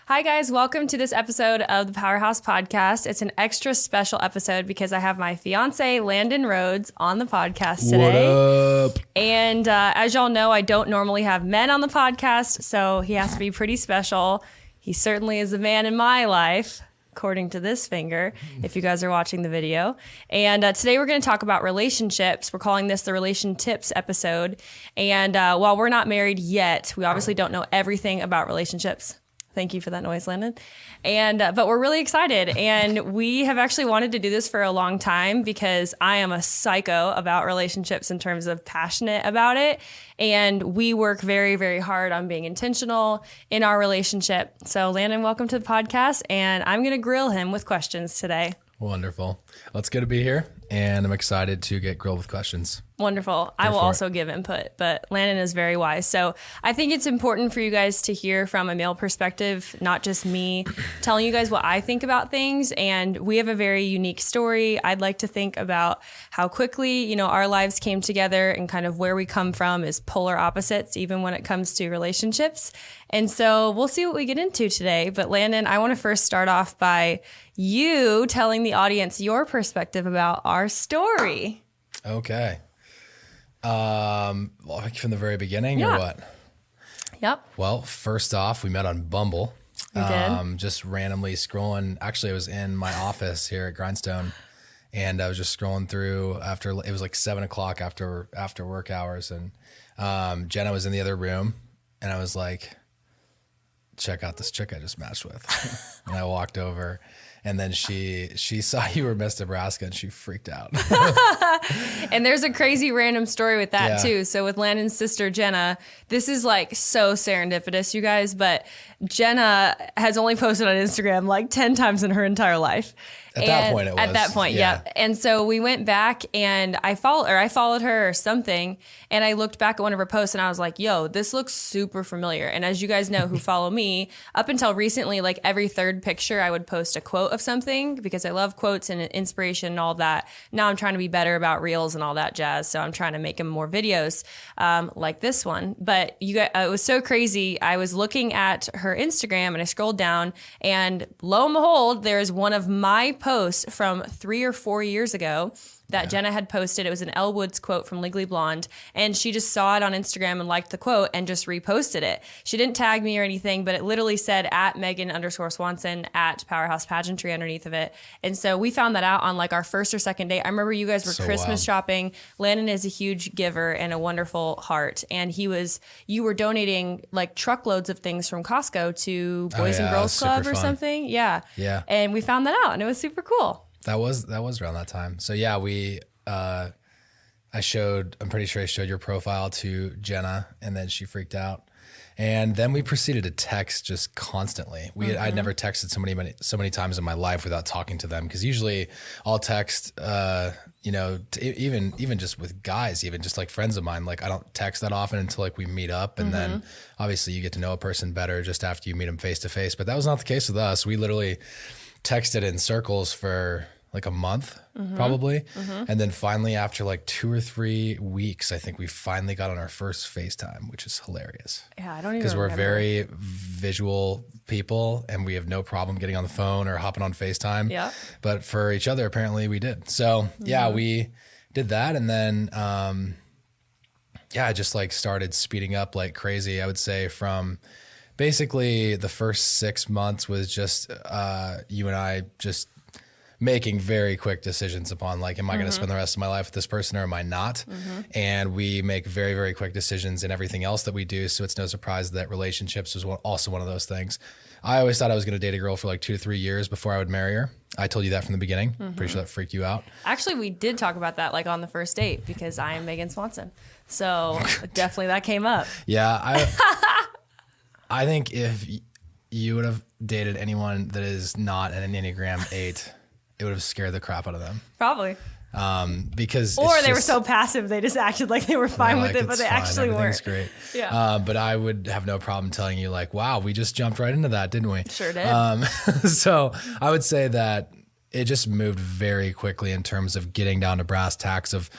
Hi, guys. Welcome to this episode of the Powerhouse Podcast. It's an extra special episode because I have my fiancé, Landon Rhodes, on the podcast today. What up? And as y'all know, I don't normally have men on the podcast, so he has to be pretty special. He certainly is a man in my life, according to this finger, if you guys are watching the video. And today we're going to talk about relationships. We're calling this the RelationTIPS episode. And while we're not married yet, we obviously don't know everything about relationships. Thank you for that noise, Landon. And but we're really excited. And we have actually wanted to do this for a long time because I am a psycho about relationships in terms of passionate about it. And we work very, very hard on being intentional in our relationship. So Landon, welcome to the podcast. And I'm going to grill him with questions today. Wonderful. Well, it's good to be here. And I'm excited to get grilled with questions. Wonderful. I will also give input, but Landon is very wise. So I think it's important for you guys to hear from a male perspective, not just me telling you guys what I think about things. And we have a very unique story. I'd like to think about how quickly, our lives came together and kind of where we come from is polar opposites, even when it comes to relationships. And so we'll see what we get into today. But Landon, I want to first start off by you telling the audience your perspective about our story. Okay. From the very beginning or what? Yep. Well, first off, we met on Bumble. We did. Just randomly scrolling. Actually, I was in my office here at Grindstone, and I was just scrolling through after it was like 7 o'clock after work hours, and Jenna was in the other room, and I was like, check out this chick I just matched with. And I walked over, and then she saw you were Miss Nebraska, and she freaked out. And there's a crazy random story with that too. So with Landon's sister, Jenna, this is like so serendipitous, you guys, but Jenna has only posted on Instagram like 10 times in her entire life. At that point it was. At that point, yeah. And so we went back and I followed her or something, and I looked back at one of her posts and I was like, yo, this looks super familiar. And as you guys know who follow me, up until recently, like every third picture I would post a quote of something because I love quotes and inspiration and all that. Now I'm trying to be better about reels and all that jazz. So I'm trying to make more videos like this one. But you guys, it was so crazy. I was looking at her Instagram and I scrolled down, and lo and behold, there's one of my posts from 3 or 4 years ago that Jenna had posted. It was an Elle Woods quote from Legally Blonde, and she just saw it on Instagram and liked the quote and just reposted it. She didn't tag me or anything, but it literally said at Megan_Swanson at Powerhouse Pageantry underneath of it. And so we found that out on like our first or second date. I remember you guys were Christmas shopping. Landon is a huge giver and a wonderful heart, and you were donating like truckloads of things from Costco to Boys and Girls Club or something. Yeah. And we found that out, and it was super cool. That was around that time. So yeah, I'm pretty sure I showed your profile to Jenna, and then she freaked out. And then we proceeded to text just constantly. I'd never texted so many times in my life without talking to them, because usually I'll text, even just with guys, even just like friends of mine. Like I don't text that often until like we meet up, and then obviously you get to know a person better just after you meet them face to face. But that was not the case with us. We literally texted in circles for like a month, probably. And then finally, after like 2 or 3 weeks, I think we finally got on our first FaceTime, which is hilarious. Yeah, I don't even remember. Because we're very visual people, and we have no problem getting on the phone or hopping on FaceTime. Yeah. But for each other, apparently we did. So yeah, we did that. And then, I just like started speeding up like crazy. I would say from basically the first 6 months was just you and I just making very quick decisions upon like, am I going to spend the rest of my life with this person or am I not? And we make very, very quick decisions in everything else that we do. So it's no surprise that relationships was also one of those things. I always thought I was going to date a girl for like 2 to 3 years before I would marry her. I told you that from the beginning. Pretty sure that freaked you out. Actually, we did talk about that like on the first date because I am Megan Swanson. So definitely that came up. Yeah. I think if you would have dated anyone that is not an Enneagram 8, it would have scared the crap out of them. Probably. Because they were so passive, they just acted like they were fine with it, but they actually weren't. Great. Yeah. But I would have no problem telling you like, wow, we just jumped right into that, didn't we? Sure did. So I would say that it just moved very quickly in terms of getting down to brass tacks of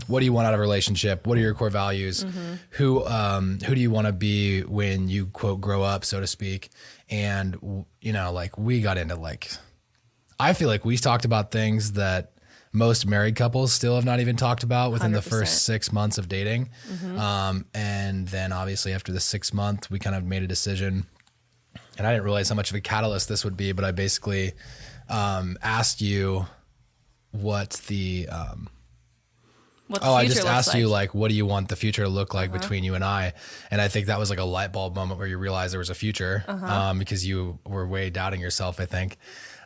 what do you want out of a relationship? What are your core values? Who do you want to be when you quote grow up, so to speak? And, you know, like we got into like, I feel like we talked about things that most married couples still have not even talked about within 100%. The first 6 months of dating. And then obviously after the 6th month, we kind of made a decision, and I didn't realize how much of a catalyst this would be, but I basically asked you what the, I just asked you like, what do you want the future to look like between you and I? And I think that was like a light bulb moment where you realized there was a future, because you were way doubting yourself, I think,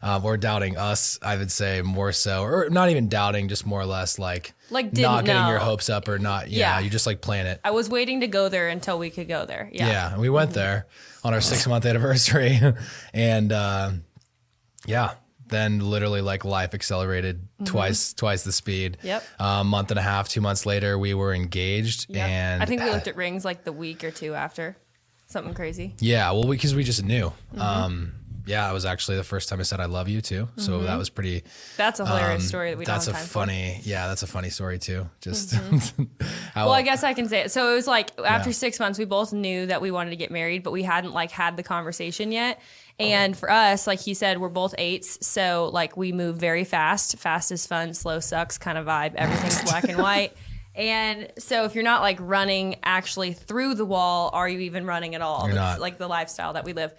or doubting us, I would say more so, or not even doubting, just more or less like not getting your hopes up or not. Yeah. You just like plan it. I was waiting to go there until we could go there. Yeah. And we went there on our 6-month anniversary and, then literally like life accelerated twice the speed. Yep. Month and a half, 2 months later, we were engaged. Yep. And I think we looked at rings like the week or two after. Something crazy. Yeah. Well, because we just knew. It was actually the first time I said I love you too. So that was pretty. That's a hilarious story that we don't have time for. That's a funny story too. Just. Well, I guess I can say it. So it was like after 6 months, we both knew that we wanted to get married, but we hadn't like had the conversation yet. And for us, like he said, we're both 8s. So like we move very fast. Fast is fun, slow sucks kind of vibe. Everything's black and white. And so if you're not like running actually through the wall, are you even running at all? You're That's not. like the lifestyle that we live.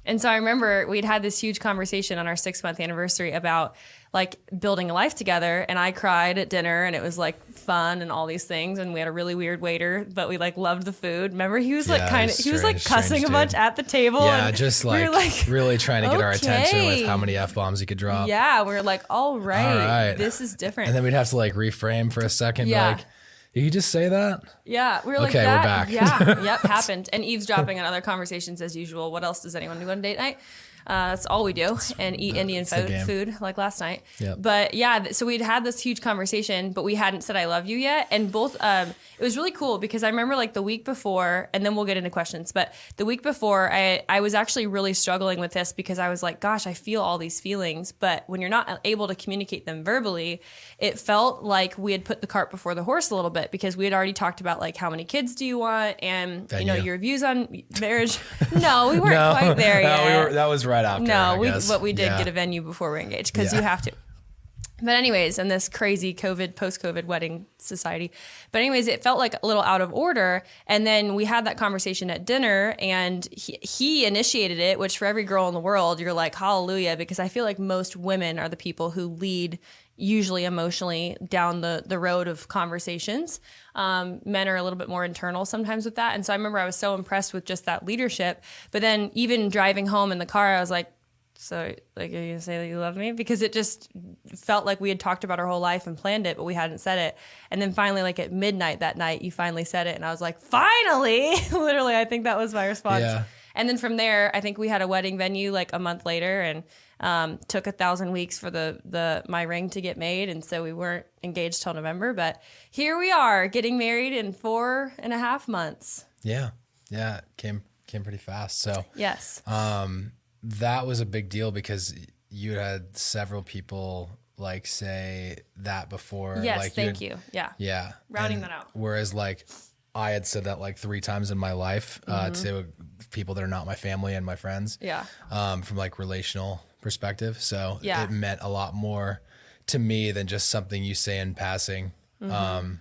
And so I remember we'd had this huge conversation on our 6-month anniversary about like building a life together. And I cried at dinner and it was like fun and all these things. And we had a really weird waiter, but we like loved the food. Remember he was like he was like cussing a bunch at the table. Yeah, and just like, we were like really trying to get our attention with how many F-bombs he could drop. Yeah, we were like, all right, this is different. And then we'd have to like reframe for a second. Yeah. Like, did you just say that? Yeah, we were like, okay, we're back. Yeah, yep, happened. And eavesdropping on other conversations as usual. What else does anyone do on date night? That's all we do, and eat Indian food like last night. Yep. But yeah, so we'd had this huge conversation, but we hadn't said I love you yet. And both, it was really cool because I remember like the week before, and then we'll get into questions, but the week before I was actually really struggling with this because I was like, gosh, I feel all these feelings, but when you're not able to communicate them verbally, it felt like we had put the cart before the horse a little bit because we had already talked about like how many kids do you want and Venue. your views on marriage. No, we weren't quite there yet. That was right after. No, we did get a venue before we're engaged because you have to. But anyways, in this crazy post-COVID wedding society. But anyways, it felt like a little out of order. And then we had that conversation at dinner and he initiated it, which for every girl in the world, you're like, hallelujah, because I feel like most women are the people who lead usually emotionally down the road of conversations. Men are a little bit more internal sometimes with that. And so I remember I was so impressed with just that leadership. But then even driving home in the car, I was like, so like, are you gonna say that you love me? Because it just felt like we had talked about our whole life and planned it, but we hadn't said it. And then finally, like at midnight that night, you finally said it. And I was like, finally, literally, I think that was my response. Yeah. And then from there, I think we had a wedding venue like a month later and took 1,000 weeks for my ring to get made. And so we weren't engaged till November, but here we are getting married in 4.5 months. Yeah. Yeah. It came pretty fast. So yes. That was a big deal because you had several people like say that before. Yes. Like thank you. Yeah. Yeah. Rounding that out. Whereas like I had said that like 3 times in my life to people that are not my family and my friends. Yeah. From like relational perspective. So yeah. It meant a lot more to me than just something you say in passing. And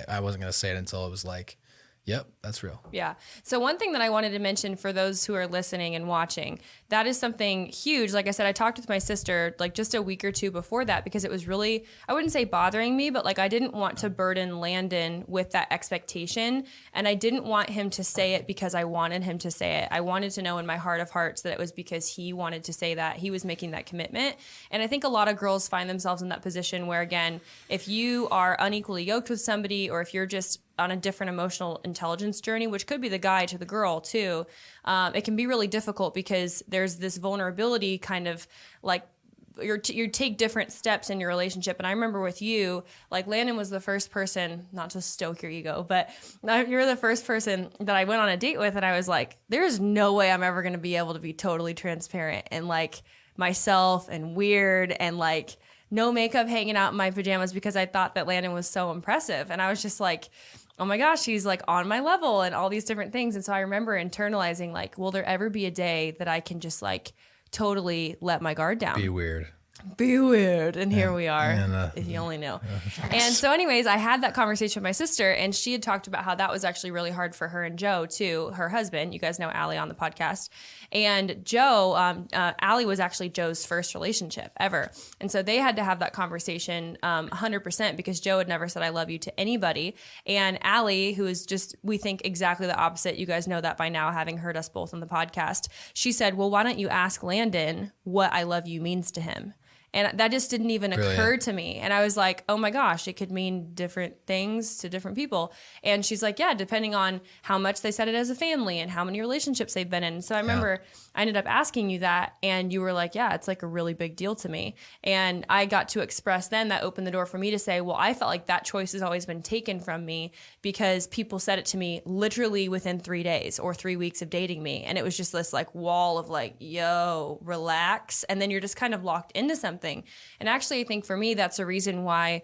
I wasn't going to say it until it was like, yep, that's real. Yeah. So one thing that I wanted to mention for those who are listening and watching, that is something huge. Like I said, I talked with my sister like just a week or two before that because it was really, I wouldn't say bothering me, but like I didn't want to burden Landon with that expectation. And I didn't want him to say it because I wanted him to say it. I wanted to know in my heart of hearts that it was because he wanted to say that. He was making that commitment. And I think a lot of girls find themselves in that position where, again, if you are unequally yoked with somebody or if you're just on a different emotional intelligence journey, which could be the guy to the girl too, it can be really difficult because there's this vulnerability kind of like you take different steps in your relationship. And I remember with you, like Landon was the first person, not to stoke your ego, but you're the first person that I went on a date with and I was like, there's no way I'm ever going to be able to be totally transparent and like myself and weird and like no makeup, hanging out in my pajamas because I thought that Landon was so impressive. And I was just like, oh my gosh, he's like on my level and all these different things. And so I remember internalizing like, will there ever be a day that I can just like totally let my guard down? Be weird. Be weird. And here we are, if you only knew. And so anyways, I had that conversation with my sister, and she had talked about how that was actually really hard for her and Joe too, her husband. You guys know Allie on the podcast. And Joe, Allie was actually Joe's first relationship ever. And so they had to have that conversation 100% because Joe had never said I love you to anybody. And Allie, who is just, we think exactly the opposite. You guys know that by now, having heard us both on the podcast. She said, well, why don't you ask Landon what I love you means to him? And that just didn't even occur to me. And I was like, oh my gosh, it could mean different things to different people. And she's like, yeah, depending on how much they said it as a family and how many relationships they've been in. So I remember I ended up asking you that, and you were like, yeah, it's like a really big deal to me. And I got to express then, that opened the door for me to say, well, I felt like that choice has always been taken from me because people said it to me literally within 3 days or 3 weeks of dating me. And it was just this like wall of like, yo, relax. And then you're just kind of locked into something. And actually, I think for me, that's a reason why,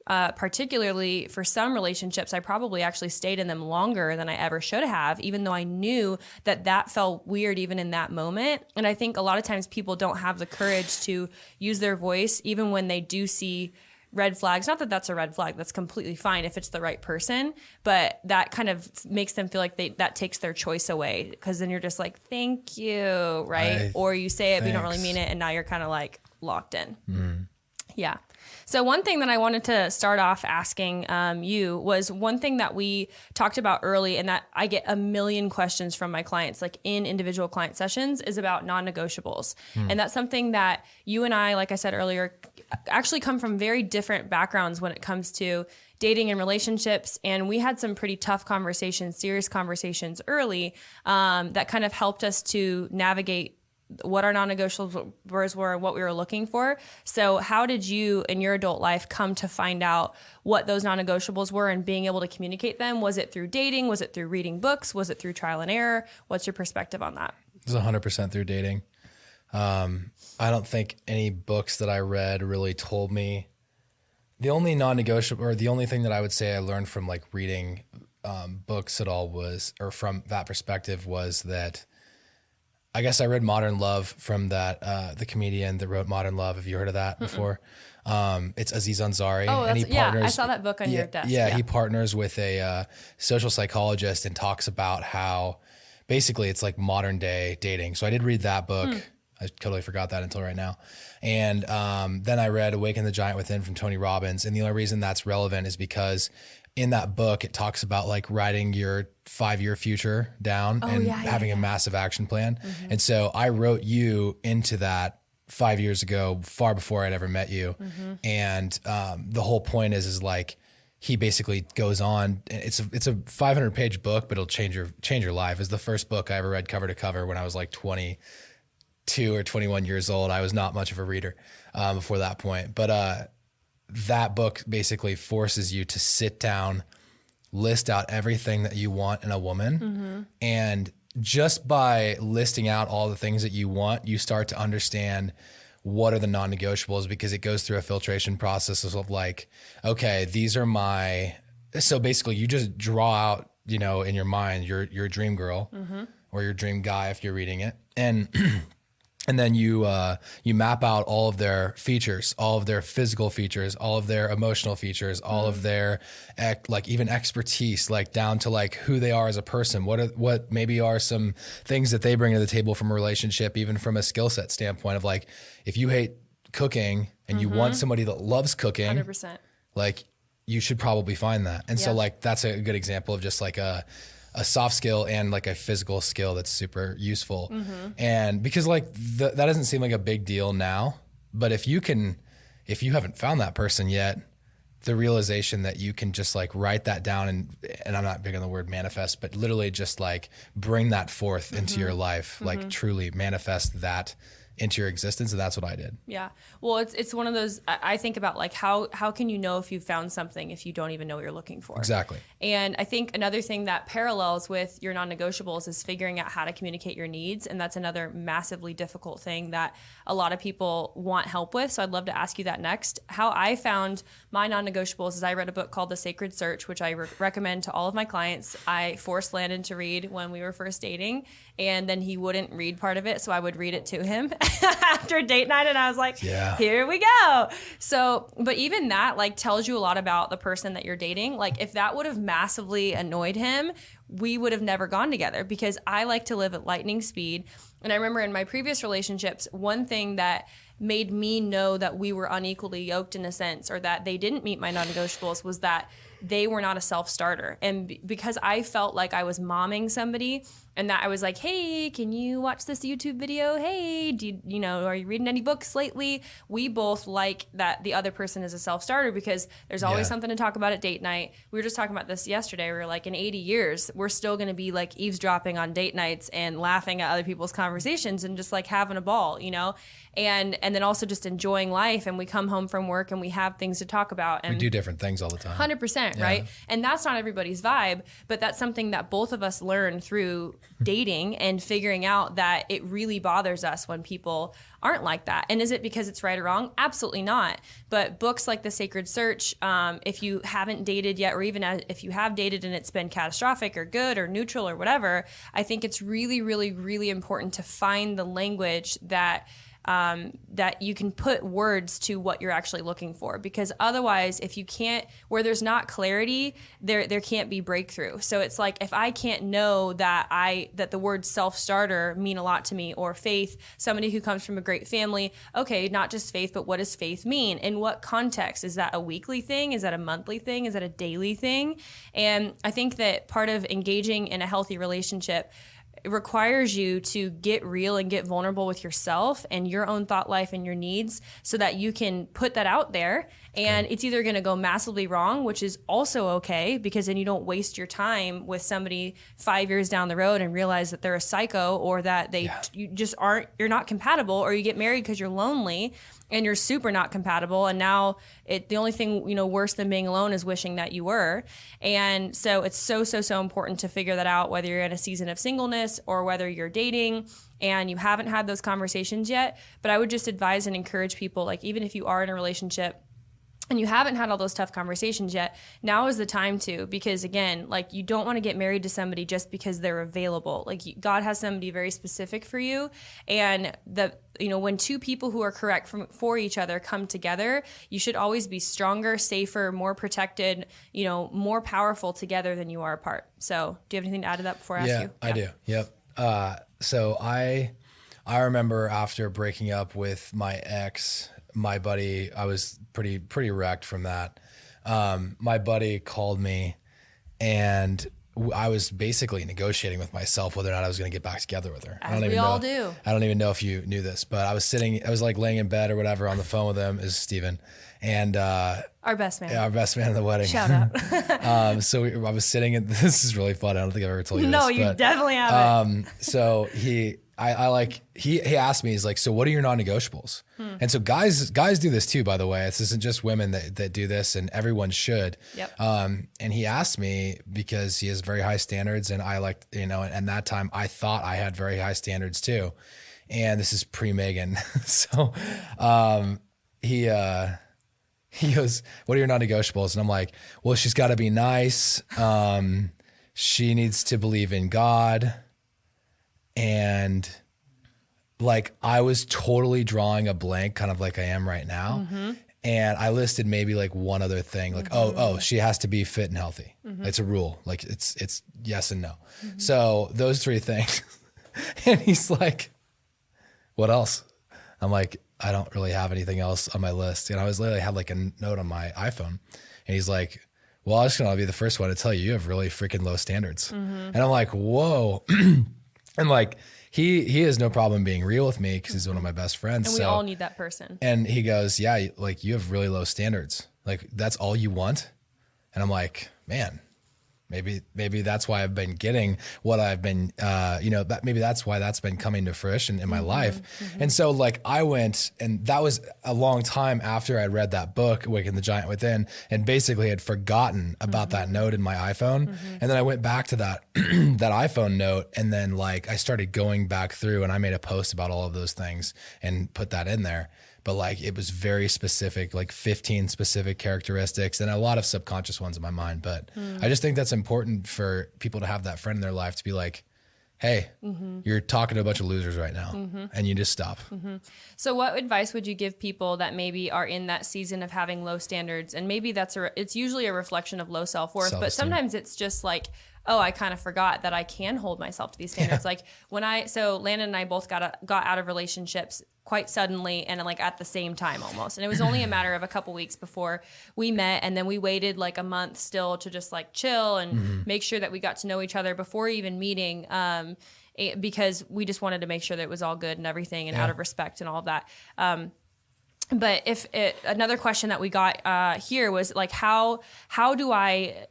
particularly for some relationships, I probably actually stayed in them longer than I ever should have, even though I knew that that felt weird even in that moment. And I think a lot of times people don't have the courage to use their voice, even when they do see red flags. Not that that's a red flag. That's completely fine if it's the right person, but that kind of makes them feel like that takes their choice away, because then you're just like, thank you, right? Or you say it, but you don't really mean it, and now you're kind of like locked in. Yeah. So one thing that I wanted to start off asking you was one thing that we talked about early, and that I get a million questions from my clients, like in individual client sessions, is about non-negotiables. And that's something that you and I, like I said earlier, actually come from very different backgrounds when it comes to dating and relationships. And we had some pretty tough conversations, serious conversations early that kind of helped us to navigate what our non-negotiables were and what we were looking for. So how did you in your adult life come to find out what those non-negotiables were and being able to communicate them? Was it through dating? Was it through reading books? Was it through trial and error? What's your perspective on that? It's 100% through dating. I don't think any books that I read really told me. The only non-negotiable, or the only thing that I would say I learned from like reading books at all was, or from that perspective, was that I guess I read Modern Love from that the comedian that wrote Modern Love. Have you heard of that before? It's Aziz Ansari. Oh, and he partners, I saw that book on your desk. Yeah, he partners with a social psychologist and talks about how basically it's like modern day dating. So I did read that book. I totally forgot that until right now. And then I read Awaken the Giant Within from Tony Robbins. And the only reason that's relevant is because in that book, it talks about like writing your 5-year future down and having a massive action plan. And so I wrote you into that 5 years ago, far before I'd ever met you. And the whole point is like, he basically goes on. It's a 500-page book, but it'll change your life. It's the first book I ever read cover to cover when I was like 22 or 21 years old. I was not much of a reader before that point, but that book basically forces you to sit down, list out everything that you want in a woman. And just by listing out all the things that you want, you start to understand what are the non-negotiables, because it goes through a filtration process of like, okay, these are so basically you just draw out, in your mind, your dream girl or your dream guy, if you're reading it. And then you map out all of their features, all of their physical features, all of their emotional features, all of their like even expertise, like down to like who they are as a person. What maybe are some things that they bring to the table from a relationship, even from a skill set standpoint of like, if you hate cooking and you want somebody that loves cooking, 100%. like you should probably find that. And so like that's a good example of just like a soft skill and like a physical skill that's super useful. And because like that doesn't seem like a big deal now, but if you haven't found that person yet, the realization that you can just like write that down and I'm not big on the word manifest, but literally just like bring that forth into your life, like truly manifest that into your existence. And that's what I did. Yeah. Well, it's one of those, I think about like, how can you know if you've found something if you don't even know what you're looking for? Exactly. And I think another thing that parallels with your non-negotiables is figuring out how to communicate your needs. And that's another massively difficult thing that a lot of people want help with. So I'd love to ask you that next. How I found my non-negotiables is I read a book called The Sacred Search, which I recommend to all of my clients. I forced Landon to read when we were first dating, and then he wouldn't read part of it. So I would read it to him after date night, and I was like, here we go. So, but even that like tells you a lot about the person that you're dating. Like if that would have massively annoyed him, we would have never gone together, because I like to live at lightning speed. And I remember in my previous relationships, one thing that made me know that we were unequally yoked in a sense, or that they didn't meet my non-negotiables, was that they were not a self-starter. And because I felt like I was momming somebody, and that I was like, hey, can you watch this YouTube video? Hey, are you reading any books lately? We both like that the other person is a self-starter, because there's always something to talk about at date night. We were just talking about this yesterday. We were like, in 80 years, we're still going to be like eavesdropping on date nights and laughing at other people's conversations and just like having a ball, and then also just enjoying life. And we come home from work and we have things to talk about. And we do different things all the time. 100%, right? And that's not everybody's vibe, but that's something that both of us learn through dating and figuring out that it really bothers us when people aren't like that. And is it because it's right or wrong? Absolutely not. But books like The Sacred Search, if you haven't dated yet, or even if you have dated and it's been catastrophic or good or neutral or whatever, I think it's really, really, really important to find the language that you can put words to what you're actually looking for, because otherwise, if you can't, where there's not clarity, there can't be breakthrough. So it's like, if I can't know that the word self-starter mean a lot to me, or faith, somebody who comes from a great family, okay, not just faith, but what does faith mean? In what context? Is that a weekly thing? Is that a monthly thing? Is that a daily thing? And I think that part of engaging in a healthy relationship, it requires you to get real and get vulnerable with yourself and your own thought life and your needs, so that you can put that out there. And it's either going to go massively wrong, which is also okay, because then you don't waste your time with somebody 5 years down the road and realize that they're a psycho, or that you're not compatible, or you get married because you're lonely and you're super not compatible. And now the only thing, worse than being alone is wishing that you were. And so it's so, so, so important to figure that out, whether you're in a season of singleness or whether you're dating and you haven't had those conversations yet. But I would just advise and encourage people, like, even if you are in a relationship and you haven't had all those tough conversations yet, now is the time to, because again, like, you don't want to get married to somebody just because they're available. Like, God has somebody very specific for you. And when two people who are correct for each other come together, you should always be stronger, safer, more protected, more powerful together than you are apart. So do you have anything to add to that before I ask you? Yeah, I do. Yep. So I remember after breaking up with my ex, my buddy, I was pretty wrecked from that. My buddy called me, and I was basically negotiating with myself whether or not I was going to get back together with her. As we all do. I don't even know if you knew this, but I was like laying in bed or whatever on the phone with him, is Steven. And our best man. Yeah, our best man in the wedding. Shout out. I was sitting in, this is really fun. I don't think I've ever told you this. No, you definitely haven't. So he asked me, he's like, so what are your non-negotiables? And so guys do this too, by the way. This isn't just women that do this, and everyone should. Yep. And he asked me because he has very high standards, and I like, and that time I thought I had very high standards too. And this is pre-Megan. So, he goes, what are your non-negotiables? And I'm like, well, she's got to be nice. She needs to believe in God. And like, I was totally drawing a blank, kind of like I am right now. Mm-hmm. And I listed maybe like one other thing, like, mm-hmm. She has to be fit and healthy. Mm-hmm. It's a rule. Like, it's yes and no. Mm-hmm. So those three things. And he's like, what else? I'm like, I don't really have anything else on my list. And I was literally had like a note on my iPhone, and he's like, well, I'm just going to be the first one to tell you have really freaking low standards. Mm-hmm. And I'm like, whoa. And like, he has no problem being real with me because he's one of my best friends. And we all need that person. And he goes, yeah, like, you have really low standards. Like, that's all you want? And I'm like, man, maybe that's why I've been getting what I've been, maybe that's why that's been coming to fruition in my life. And so like I went, and that was a long time after I read that book, Awaken the Giant Within, and basically had forgotten about that note in my iPhone. And then I went back to that, that iPhone note. And then like I started going back through and I made a post about all of those things and put that in there. But like, it was very specific, like 15 specific characteristics and a lot of subconscious ones in my mind. But I just think that's important for people to have that friend in their life to be like, hey, you're talking to a bunch of losers right now and you just stop. So what advice would you give people that maybe are in that season of having low standards? And maybe it's usually a reflection of low self-worth, but sometimes it's just like, oh, I kind of forgot that I can hold myself to these standards. Like so Landon and I both got out of relationships quite suddenly and like at the same time almost. And it was only a matter of a couple weeks before we met. And then we waited like a month still to just like chill and make sure that we got to know each other before even meeting. Because we just wanted to make sure that it was all good and everything and out of respect and all of that. But another question that we got here was like, how do I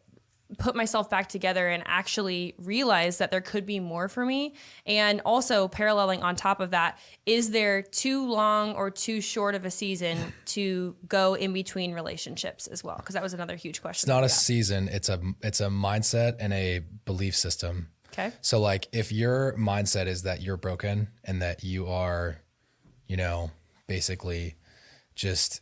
put myself back together and actually realize that there could be more for me? And also paralleling on top of that, is there too long or too short of a season to go in between relationships as well? Because that was another huge question. It's not a season. It's a mindset and a belief system. Okay. So like if your mindset is that you're broken and that you are, basically just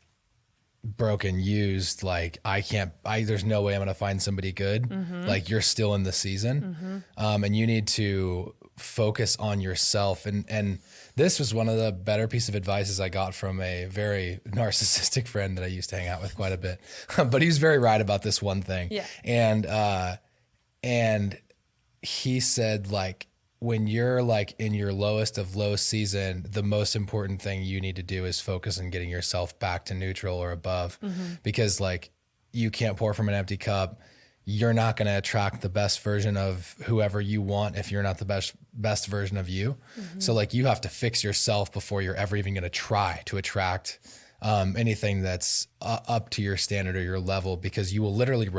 broken, used, like there's no way I'm going to find somebody good. Like you're still in the season. And you need to focus on yourself. And this was one of the better piece of advice I got from a very narcissistic friend that I used to hang out with quite a bit, but he was very right about this one thing. Yeah. And he said like, when you're like in your lowest of low season, the most important thing you need to do is focus on getting yourself back to neutral or above, because like you can't pour from an empty cup. You're not going to attract the best version of whoever you want if you're not the best version of you. So like you have to fix yourself before you're ever even going to try to attract anything that's up to your standard or your level, because you will literally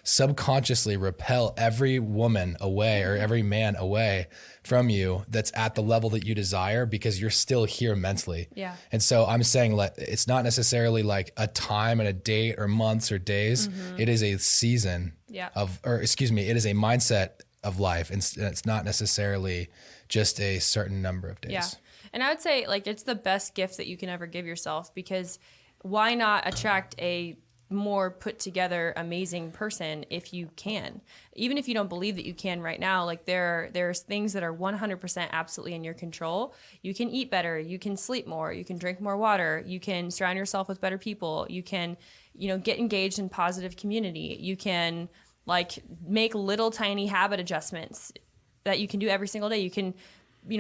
subconsciously repel every woman away or every man away from you that's at the level that you desire, because you're still here mentally. Yeah. And so I'm saying like, it's not necessarily like a time and a date or months or days. It is a season it is a mindset of life. And it's not necessarily just a certain number of days. Yeah. And I would say like it's the best gift that you can ever give yourself, because why not attract a more put together, amazing person if you can? Even if you don't believe that you can right now, like there's things that are 100% absolutely in your control. You can eat better, you can sleep more, you can drink more water, you can surround yourself with better people, you can, get engaged in positive community, you can like make little tiny habit adjustments that you can do every single day. You can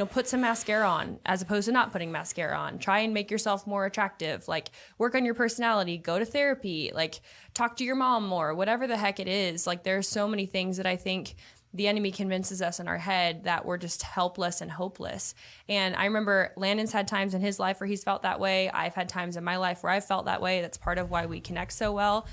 put some mascara on as opposed to not putting mascara on. Try and make yourself more attractive. Like work on your personality, go to therapy, like talk to your mom more, whatever the heck it is. Like there's so many things that I think the enemy convinces us in our head that we're just helpless and hopeless. And I remember Landon's had times in his life where he's felt that way. I've had times in my life where I've felt that way. That's part of why we connect so well.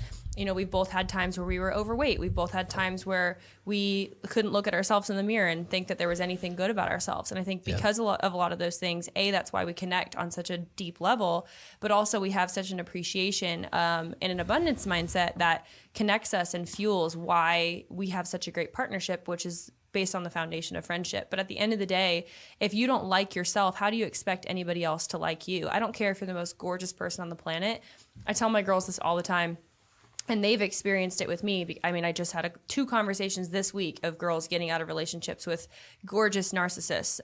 We've both had times where we were overweight. We've both had times where we couldn't look at ourselves in the mirror and think that there was anything good about ourselves. And I think because of a lot of those things, that's why we connect on such a deep level, but also we have such an appreciation and an abundance mindset that connects us and fuels why we have such a great partnership, which is based on the foundation of friendship. But at the end of the day, if you don't like yourself, how do you expect anybody else to like you? I don't care if you're the most gorgeous person on the planet. I tell my girls this all the time. And they've experienced it with me. I mean, I just had 2 conversations this week of girls getting out of relationships with gorgeous narcissists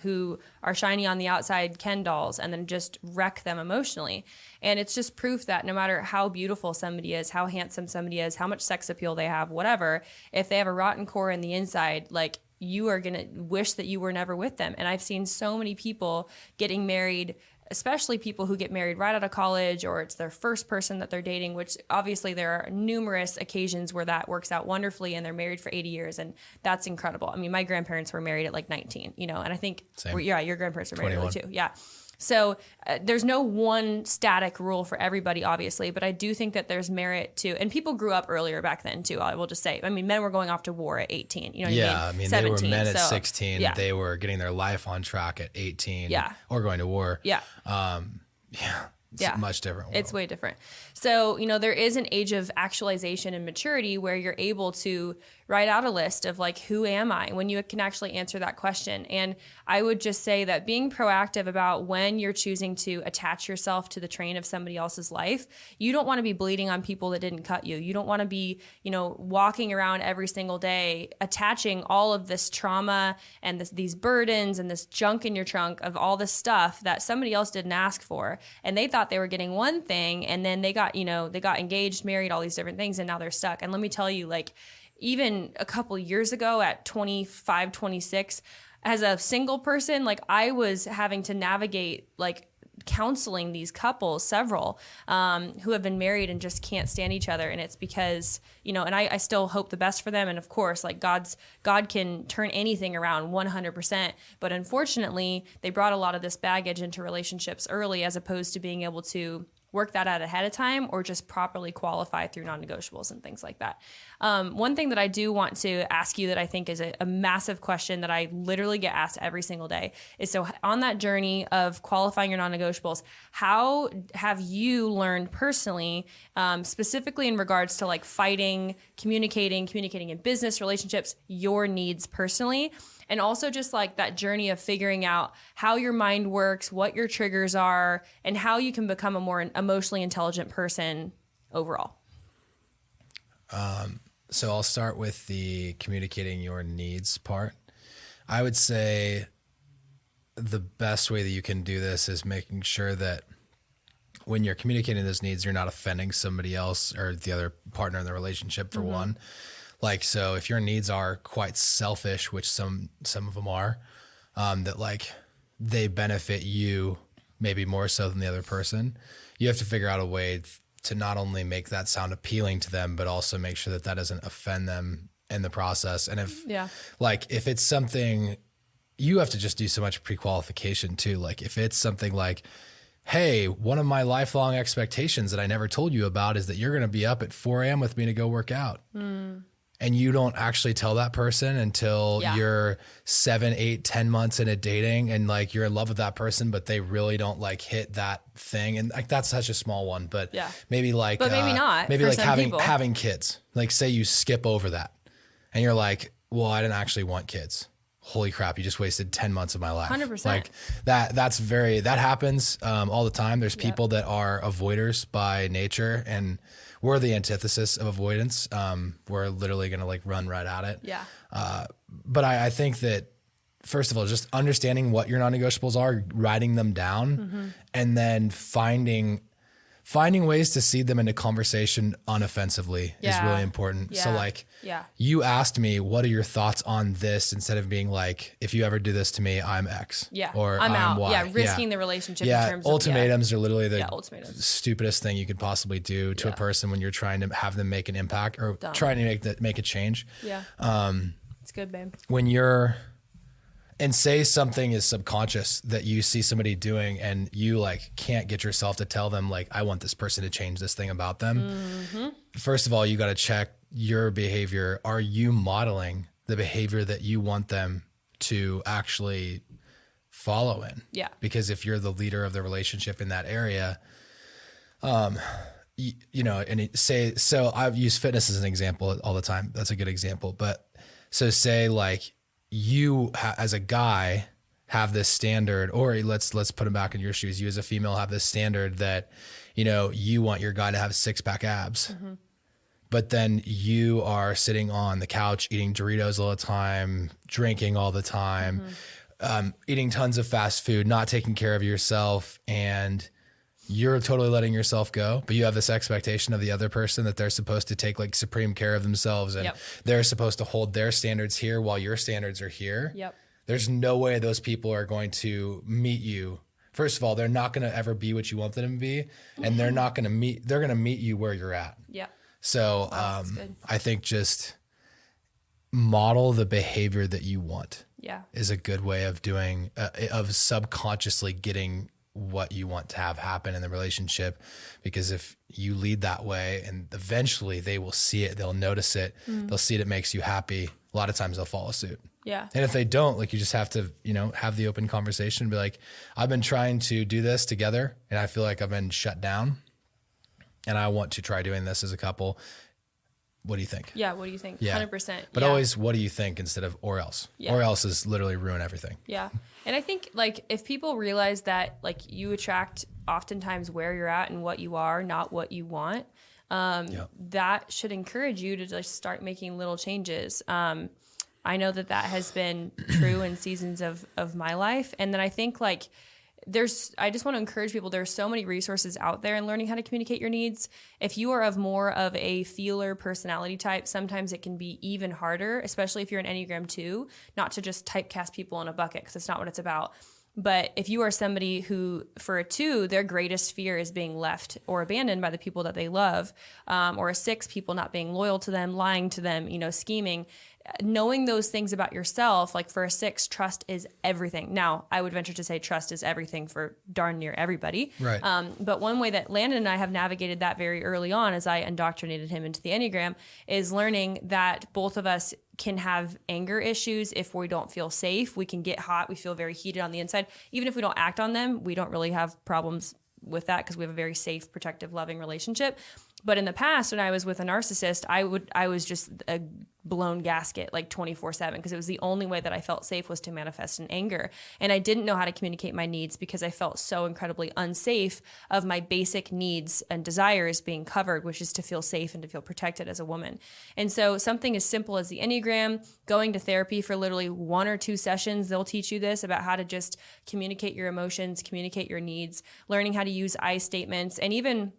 who are shiny on the outside Ken dolls and then just wreck them emotionally. And it's just proof that no matter how beautiful somebody is, how handsome somebody is, how much sex appeal they have, whatever, if they have a rotten core in the inside, like you are going to wish that you were never with them. And I've seen so many people getting married, especially people who get married right out of college, or it's their first person that they're dating, which obviously there are numerous occasions where that works out wonderfully and they're married for 80 years. And that's incredible. I mean, my grandparents were married at like 19, and I think, your grandparents were married early too. Yeah. So there's no one static rule for everybody, obviously, but I do think that there's merit to, and people grew up earlier back then too, I will just say. I mean, men were going off to war at 18, you know what I mean? 17, they were men at so, 16. Yeah. They were getting their life on track at 18 Yeah. or going to war. Yeah. It's a much different world. It's way different. So, you know, there is an age of actualization and maturity where you're able to write out a list of like, who am I, when you can actually answer that question. And I would just say that being proactive about when you're choosing to attach yourself to the train of somebody else's life, you don't want to be bleeding on people that didn't cut you. You don't want to be, you know, walking around every single day attaching all of this trauma and these burdens and this junk in your trunk of all this stuff that somebody else didn't ask for. And they thought they were getting one thing, and then they got engaged, married, all these different things, and now they're stuck. And let me tell you, like, even a couple years ago at 25, 26, as a single person, like, I was having to navigate, like, counseling these couples, several, who have been married and just can't stand each other. And it's because, you know, and I still hope the best for them. And of course, like, God can turn anything around 100%. But unfortunately, they brought a lot of this baggage into relationships early, as opposed to being able to work that out ahead of time or just properly qualify through non-negotiables and things like that. One thing that I do want to ask you that I think is a massive question that I literally get asked every single day is, so on that journey of qualifying your non-negotiables, how have you learned personally, specifically in regards to like fighting, communicating in business, relationships, your needs personally? And also just like that journey of figuring out how your mind works, what your triggers are, and how you can become a more emotionally intelligent person overall. So I'll start with the communicating your needs part. I would say the best way that you can do this is making sure that when you're communicating those needs, you're not offending somebody else or the other partner in the relationship, for one. Like, so if your needs are quite selfish, which some of them are, that like they benefit you maybe more so than the other person, you have to figure out a way to not only make that sound appealing to them, but also make sure that that doesn't offend them in the process. And if it's something, you have to just do so much pre-qualification too. Like if it's something like, hey, one of my lifelong expectations that I never told you about is that you're going to be up at 4 a.m. with me to go work out. And you don't actually tell that person until you're 7, 8, 10 months into dating, and like you're in love with that person, but they really don't like hit that thing. And like, that's such a small one, but maybe like, but maybe not. Maybe like having people. having kids. Like say you skip over that and you're like, well, I didn't actually want kids. Holy crap, you just wasted 10 months of my life. 100%. Like that happens all the time. There's people that are avoiders by nature, and we're the antithesis of avoidance. We're literally going to like run right at it. Yeah. But I think that, first of all, just understanding what your non-negotiables are, writing them down, and then finding ways to seed them into conversation unoffensively is really important. So like, you asked me, what are your thoughts on this? Instead of being like, if you ever do this to me, I'm X. Or I'm out. Y. Risking the relationship in terms ultimatums of, are literally the stupidest thing you could possibly do to a person when you're trying to have them make an impact or trying to make a change. It's good, babe. When you're, and say something is subconscious that you see somebody doing and you like can't get yourself to tell them like, I want this person to change this thing about them. First of all, you got to check your behavior. Are you modeling the behavior that you want them to actually follow in? Because if you're the leader of the relationship in that area, you know, and so I've used fitness as an example all the time. That's a good example. But so say like, you as a guy have this standard, or let's put him back in your shoes. You as a female have this standard that, you know, you want your guy to have 6-pack abs, but then you are sitting on the couch eating Doritos all the time, drinking all the time, eating tons of fast food, not taking care of yourself, and you're totally letting yourself go, but you have this expectation of the other person that they're supposed to take like supreme care of themselves, and they're supposed to hold their standards here while your standards are here. There's no way those people are going to meet you. First of all, they're not going to ever be what you want them to be, and they're going to meet you where you're at. So I think just model the behavior that you want is a good way of doing, of subconsciously getting what you want to have happen in the relationship, because if you lead that way and eventually they will see it, they'll notice it, they'll see it makes you happy. A lot of times they'll follow suit. Yeah. And if they don't, like, you just have to, have the open conversation and be like, I've been trying to do this together and I feel like I've been shut down and I want to try doing this as a couple. What do you think? Yeah. What do you think? Yeah. 100%. But always, what do you think instead of or else? Yeah. Or else is literally ruin everything. Yeah. And I think, like, if people realize that, like, you attract oftentimes where you're at and what you are, not what you want, that should encourage you to just start making little changes. I know that has been true in seasons of my life. And then I think, like, I just want to encourage people, there's so many resources out there in learning how to communicate your needs. If you are of more of a feeler personality type, sometimes it can be even harder, especially if you're an Enneagram 2, not to just typecast people in a bucket, because it's not what it's about. But if you are somebody who, for a 2, their greatest fear is being left or abandoned by the people that they love, or a 6, people not being loyal to them, lying to them, scheming, knowing those things about yourself, like for a 6, trust is everything. Now, I would venture to say trust is everything for darn near everybody. Right. But one way that Landon and I have navigated that very early on, as I indoctrinated him into the Enneagram, is learning that both of us can have anger issues if we don't feel safe. We can get hot. We feel very heated on the inside. Even if we don't act on them, we don't really have problems with that because we have a very safe, protective, loving relationship. But in the past, when I was with a narcissist, I was just a blown gasket, like 24/7, because it was the only way that I felt safe was to manifest in anger. And I didn't know how to communicate my needs because I felt so incredibly unsafe of my basic needs and desires being covered, which is to feel safe and to feel protected as a woman. And so something as simple as the Enneagram, going to therapy for literally 1 or 2 sessions, they'll teach you this about how to just communicate your emotions, communicate your needs, learning how to use I statements, and even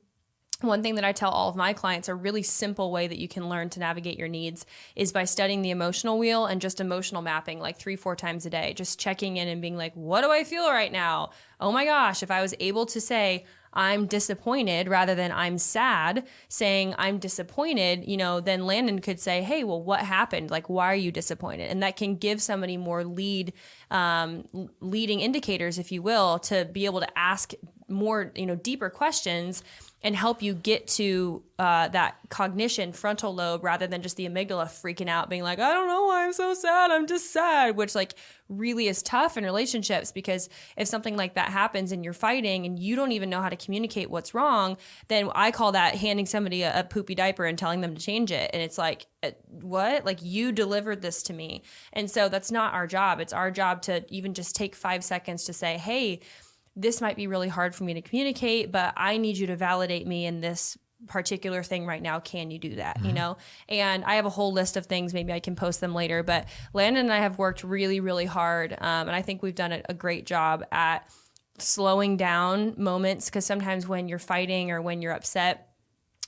one thing that I tell all of my clients, a really simple way that you can learn to navigate your needs, is by studying the emotional wheel and just emotional mapping, like 3-4 times a day, just checking in and being like, what do I feel right now? Oh my gosh, if I was able to say, I'm disappointed rather than I'm sad, saying I'm disappointed, then Landon could say, hey, well, what happened? Like, why are you disappointed? And that can give somebody more leading indicators, if you will, to be able to ask more, deeper questions and help you get to that cognition frontal lobe rather than just the amygdala freaking out, being like, I don't know why I'm so sad. I'm just sad, which like really is tough in relationships, because if something like that happens and you're fighting and you don't even know how to communicate what's wrong, then I call that handing somebody a poopy diaper and telling them to change it. And it's like, what? Like, you delivered this to me. And so that's not our job. It's our job to even just take 5 seconds to say, hey, this might be really hard for me to communicate, but I need you to validate me in this particular thing right now. Can you do that? Mm-hmm. And I have a whole list of things. Maybe I can post them later, but Landon and I have worked really, really hard. And I think we've done a great job at slowing down moments, because sometimes when you're fighting or when you're upset,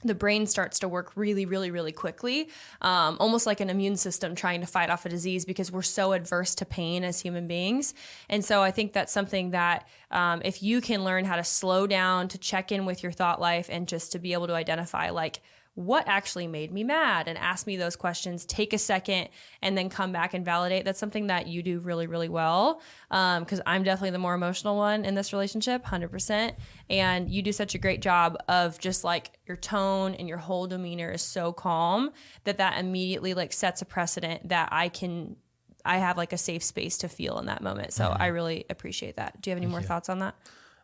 the brain starts to work really, really, really quickly, almost like an immune system trying to fight off a disease, because we're so adverse to pain as human beings. And so I think that's something that if you can learn how to slow down, to check in with your thought life, and just to be able to identify like, what actually made me mad, and ask me those questions, take a second, and then come back and validate. That's something that you do really, really well. Because I'm definitely the more emotional one in this relationship, 100%. And you do such a great job of just like your tone and your whole demeanor is so calm that immediately like sets a precedent that I have like a safe space to feel in that moment. So I really appreciate that. Do you have any more thoughts on that?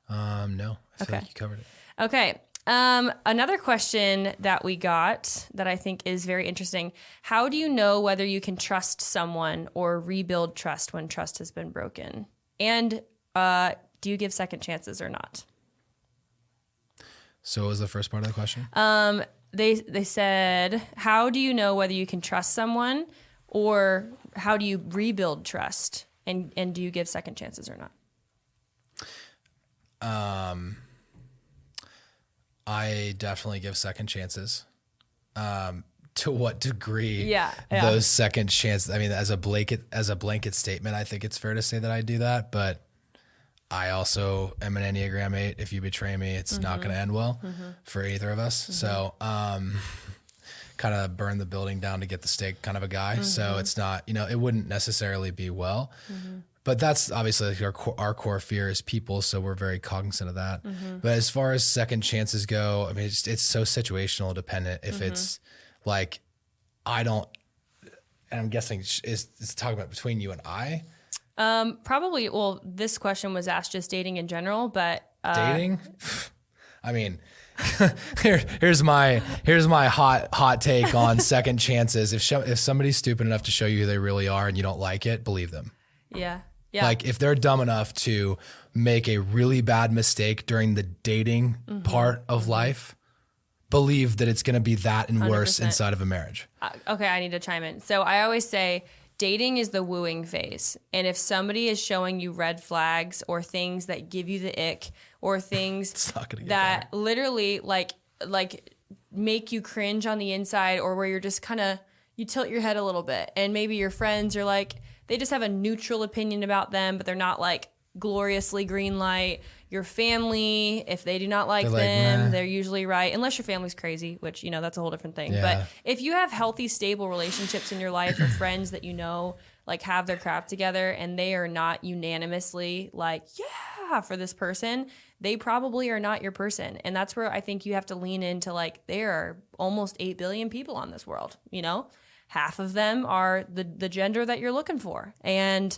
No, I feel like you covered it. Okay. Another question that we got that I think is very interesting. How do you know whether you can trust someone or rebuild trust when trust has been broken? And do you give second chances or not? So what was the first part of the question? They said, how do you know whether you can trust someone, or how do you rebuild trust? And do you give second chances or not? I definitely give second chances. To what degree? Yeah. Those second chances. I mean, as a blanket statement, I think it's fair to say that I do that. But I also am an Enneagram 8. If you betray me, it's not going to end well for either of us. So, kind of burn the building down to get the steak kind of a guy. So it's not, it wouldn't necessarily be well. but that's obviously like our core fear is people. So we're very cognizant of that. But as far as second chances go, I mean, it's so situational dependent. If it's like, and I'm guessing it's talking about between you and I. Probably. Well, this question was asked just dating in general, but dating. I mean, here's my hot take on second chances. If somebody's stupid enough to show you who they really are and you don't like it, believe them. Yeah. Yeah. Like if they're dumb enough to make a really bad mistake during the dating part of life, believe that it's going to be that and worse 100%. Inside of a marriage. Okay, I need to chime in. So I always say dating is the wooing phase. And if somebody is showing you red flags or things that give you the ick or things that literally like make you cringe on the inside, or where you're just kind of, you tilt your head a little bit, and maybe your friends are like, they just have a neutral opinion about them, but they're not like gloriously green light. Your family, if they do not like them, nah. They're usually right, unless your family's crazy, which, you know, that's a whole different thing. Yeah. But if you have healthy, stable relationships in your life, or friends that you know like have their crap together, and they are not unanimously like, yeah, for this person, they probably are not your person. And that's where I think you have to lean into, like, there are almost 8 billion people on this world, you know? Half of them are the gender that you're looking for. And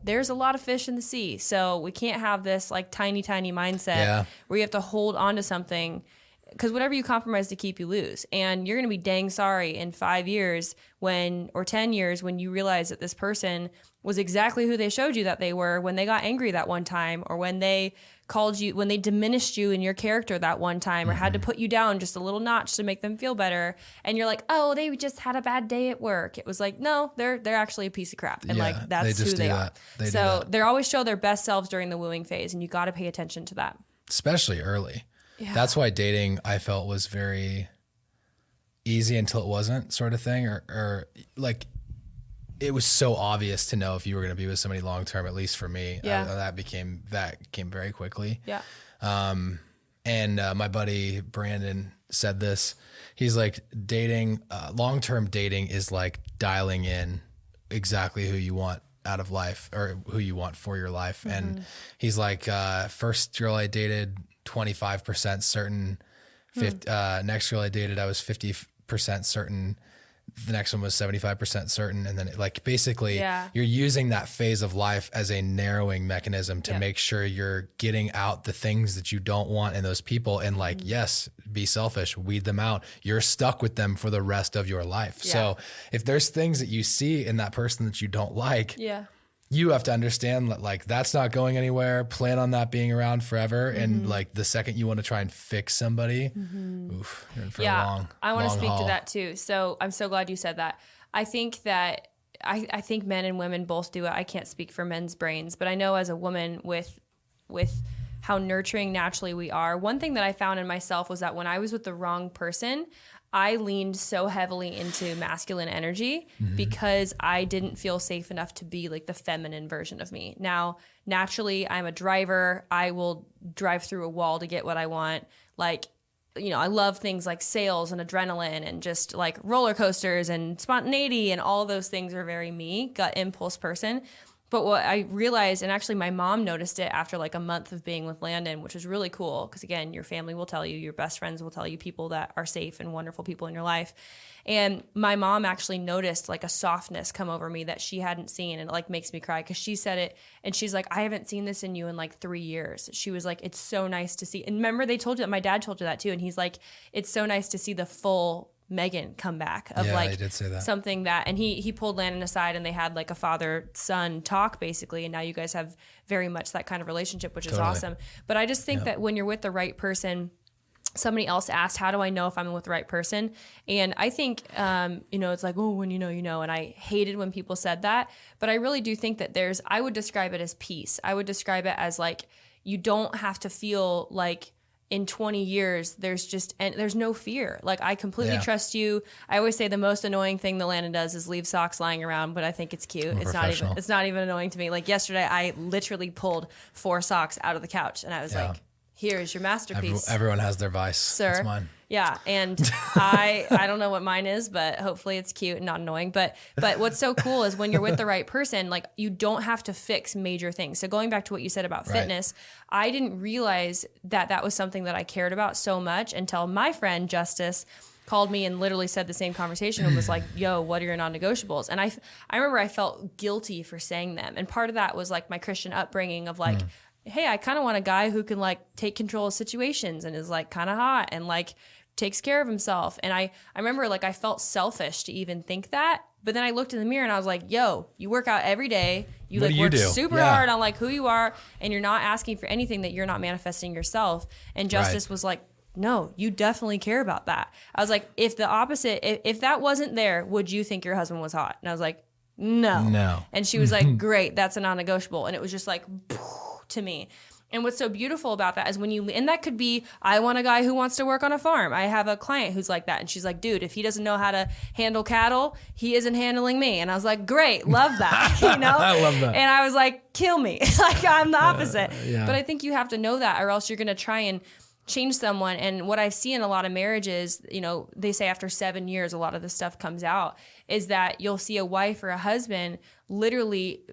there's a lot of fish in the sea. So we can't have this like tiny mindset where you have to hold on to something, because whatever you compromise to keep, you lose. And you're going to be dang sorry in 5 years or 10 years when you realize that this person was exactly who they showed you that they were when they got angry that one time, or when they called you, when they diminished you in your character that one time, or had to put you down just a little notch to make them feel better. And you're like, oh, they just had a bad day at work. It was like, no, they're actually a piece of crap. And like, that's who they are. So they always show their best selves during the wooing phase, and you got to pay attention to that. Especially early. Yeah. That's why dating, I felt, was very easy until it wasn't, sort of thing. Or like, it was so obvious to know if you were going to be with somebody long term, at least for me. That came very quickly. Yeah. And my buddy Brandon said this. He's like, dating, long term dating is like dialing in exactly who you want out of life, or who you want for your life. And he's like, first girl I dated, 25% certain. Next girl I dated, I was 50% certain. The next one was 75% certain. And then basically you're using that phase of life as a narrowing mechanism to make sure you're getting out the things that you don't want in those people. And yes, be selfish, weed them out. You're stuck with them for the rest of your life. Yeah. So if there's things that you see in that person that you don't like, you have to understand that that's not going anywhere. Plan on that being around forever. And the second you want to try and fix somebody, oof, you're in for a long, I want to speak haul. to that too. So I'm so glad you said that. I think that I think men and women both do it. I can't speak for men's brains, but I know as a woman with how nurturing naturally we are, one thing that I found in myself was that when I was with the wrong person, I leaned so heavily into masculine energy because I didn't feel safe enough to be like the feminine version of me. Now, naturally, I'm a driver. I will drive through a wall to get what I want. Like, you know, I love things like sales and adrenaline and just like roller coasters and spontaneity, and all those things are very me, gut impulse person. But what I realized, and actually my mom noticed it after like a month of being with Landon, which was really cool, because again, your family will tell you, your best friends will tell you, people that are safe and wonderful people in your life. And my mom actually noticed like a softness come over me that she hadn't seen, and it like makes me cry, because she said it, and she's like, I haven't seen this in you in like 3 years. She was like, it's so nice to see. And remember, they told you that, my dad told you that too, and he's like, it's so nice to see the full Megan come back of they did say that. Something that, and he pulled Landon aside, and they had like a father-son talk basically, and now you guys have very much that kind of relationship, which is awesome. But I just think that when you're with the right person, somebody else asked, how do I know if I'm with the right person? And I think, it's like, oh, when you know, and I hated when people said that, but I really do think that I would describe it as peace. I would describe it as like, you don't have to feel like in 20 years, there's no fear. Like, I completely trust you. I always say the most annoying thing that Landon does is leave socks lying around, but I think it's cute. It's not even annoying to me. Like yesterday, I literally pulled 4 socks out of the couch, and I was like, Here's your masterpiece. Everyone has their vice. Sir. That's mine. Yeah. And I don't know what mine is, but hopefully it's cute and not annoying. But what's so cool is when you're with the right person, like you don't have to fix major things. So going back to what you said about fitness, I didn't realize that was something that I cared about so much until my friend Justice called me and literally said the same conversation and was like, yo, what are your non-negotiables? And I remember I felt guilty for saying them. And part of that was like my Christian upbringing of like, hey, I kind of want a guy who can like take control of situations and is like kind of hot and like takes care of himself. And I remember like I felt selfish to even think that. But then I looked in the mirror and I was like, yo, you work out every day. You like work super hard on like who you are, and you're not asking for anything that you're not manifesting yourself. And Justice was like, no, you definitely care about that. I was like, if the opposite, if that wasn't there, would you think your husband was hot? And I was like, no. And she was like, great, that's a non-negotiable. And it was just like, to me. And what's so beautiful about that is and that could be, I want a guy who wants to work on a farm. I have a client who's like that. And she's like, dude, if he doesn't know how to handle cattle, he isn't handling me. And I was like, great, love that, you know? I love that. And I was like, kill me. Like I'm the opposite. But I think you have to know that or else you're going to try and change someone. And what I see in a lot of marriages, you know, they say after 7 years, a lot of this stuff comes out, is that you'll see a wife or a husband literally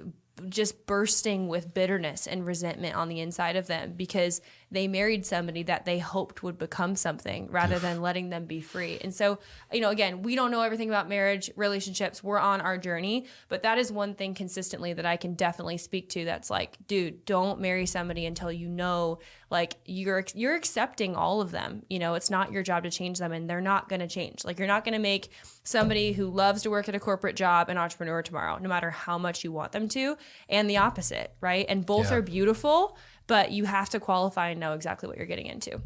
just bursting with bitterness and resentment on the inside of them because they married somebody that they hoped would become something rather than letting them be free. And so, you know, again, we don't know everything about marriage, relationships. We're on our journey, but that is one thing consistently that I can definitely speak to. That's like, dude, don't marry somebody until you know, like you're accepting all of them. You know, it's not your job to change them and they're not going to change. Like you're not going to make somebody who loves to work at a corporate job an entrepreneur tomorrow, no matter how much you want them to, and the opposite, right? And both are beautiful, but you have to qualify and know exactly what you're getting into.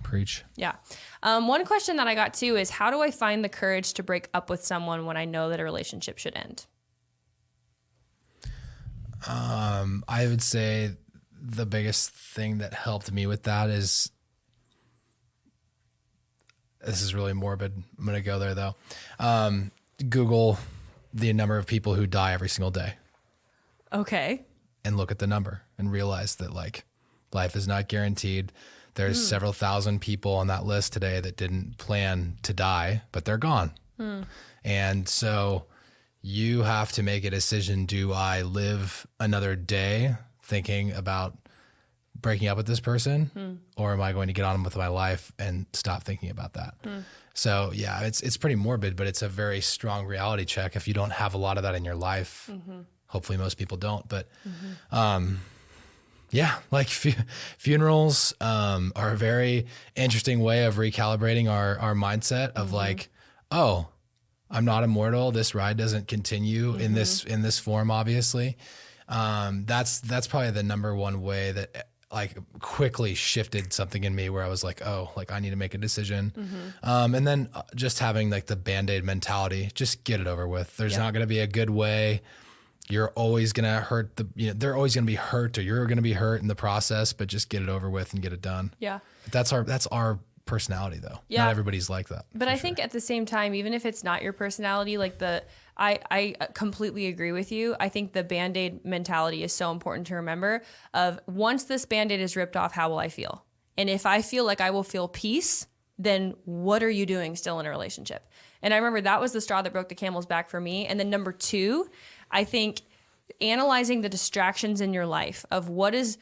Preach. Yeah. One question that I got too is, how do I find the courage to break up with someone when I know that a relationship should end? I would say the biggest thing that helped me with that is, this is really morbid. I'm going to go there though. Google the number of people who die every single day. Okay. And look at the number and realize that like life is not guaranteed. There's several thousand people on that list today that didn't plan to die, but they're gone. And so you have to make a decision. Do I live another day thinking about breaking up with this person, or am I going to get on with my life and stop thinking about that? So yeah, it's pretty morbid, but it's a very strong reality check. If you don't have a lot of that in your life, hopefully most people don't, but, yeah, like funerals, are a very interesting way of recalibrating our mindset of like, oh, I'm not immortal. This ride doesn't continue in this form, obviously. That's probably the number one way that like quickly shifted something in me where I was like, oh, like I need to make a decision. And then just having like the BandAid mentality, just get it over with. There's not going to be a good way. You're always going to hurt they're always going to be hurt, or you're going to be hurt in the process, but just get it over with and get it done. Yeah. That's our personality though. Yeah. Not everybody's like that. But I think at the same time, even if it's not your personality, like I completely agree with you. I think the BandAid mentality is so important to remember of once this BandAid is ripped off, how will I feel? And if I feel like I will feel peace, then what are you doing still in a relationship? And I remember that was the straw that broke the camel's back for me. And then number two, I think analyzing the distractions in your life of what is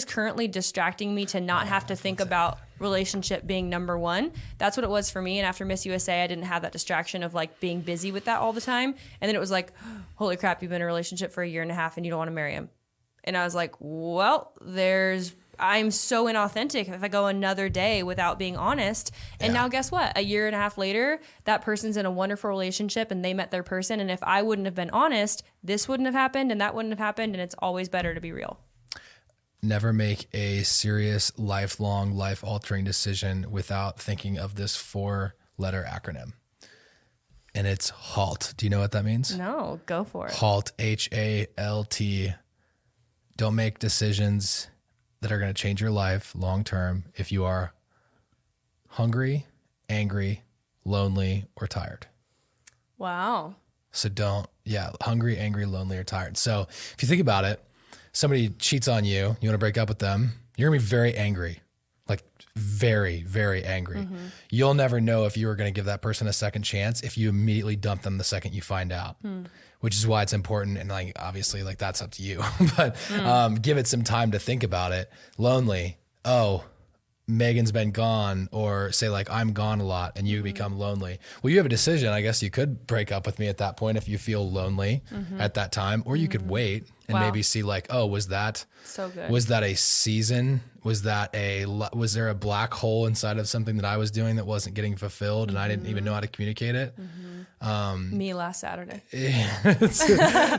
currently distracting me to not have to think about relationship being number one. That's what it was for me. And after Miss USA, I didn't have that distraction of like being busy with that all the time. And then it was like, holy crap, you've been in a relationship for 1.5 years and you don't want to marry him. And I was like, well, I'm so inauthentic if I go another day without being honest. And now guess what? 1.5 years later, that person's in a wonderful relationship and they met their person. And if I wouldn't have been honest, this wouldn't have happened and that wouldn't have happened. And it's always better to be real. Never make a serious, lifelong, life-altering decision without thinking of this 4-letter acronym. And it's HALT. Do you know what that means? No, go for it. HALT, HALT. Don't make decisions that are going to change your life long-term if you are hungry, angry, lonely, or tired. Wow. So hungry, angry, lonely, or tired. So if you think about it, somebody cheats on you, you want to break up with them, You're going to be very angry, like very, very angry. You'll never know if you were going to give that person a second chance if you immediately dump them the second you find out, which is why it's important. And like, obviously like that's up to you, but give it some time to think about it. Lonely. Oh, Megan's been gone, or say like I'm gone a lot and you become lonely. Well, you have a decision. I guess you could break up with me at that point if you feel lonely at that time, or you could wait and maybe see like, oh, was that so good? Was that a season? Was there a black hole inside of something that I was doing that wasn't getting fulfilled and I didn't even know how to communicate it? Me last Saturday.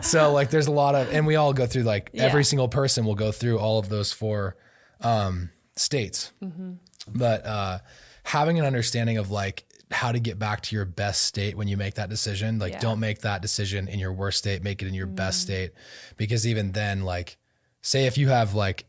So like there's a lot of, and we all go through like every single person will go through all of those 4 states. But having an understanding of like how to get back to your best state when you make that decision, like don't make that decision in your worst state, make it in your best state. Because even then, like say if you have like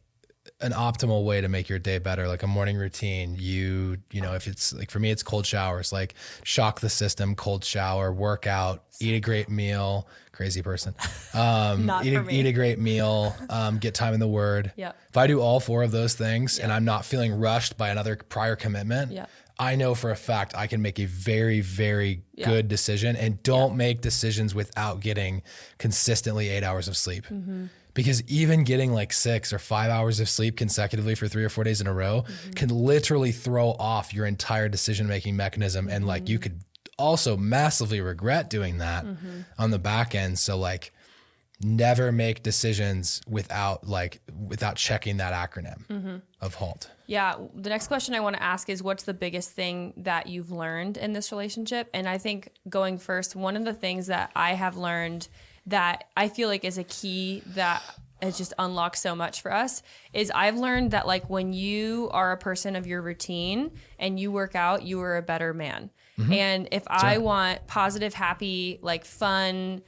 an optimal way to make your day better, like a morning routine, you know, if it's like, for me, it's cold showers, like shock the system, cold shower, workout, eat a great meal, crazy person, eat a great meal, get time in the word. If I do all 4 of those things and I'm not feeling rushed by another prior commitment, I know for a fact I can make a very, very good decision, and don't make decisions without getting consistently 8 hours of sleep. Because even getting like 6 or 5 hours of sleep consecutively for 3 or 4 days in a row can literally throw off your entire decision-making mechanism. And like, you could also massively regret doing that on the back end. So like never make decisions without checking that acronym of HALT. Yeah. The next question I want to ask is, what's the biggest thing that you've learned in this relationship? And I think going first, one of the things that I have learned that I feel like is a key that has just unlocked so much for us is I've learned that like when you are a person of your routine and you work out, you are a better man. And if I want positive, happy, like fun,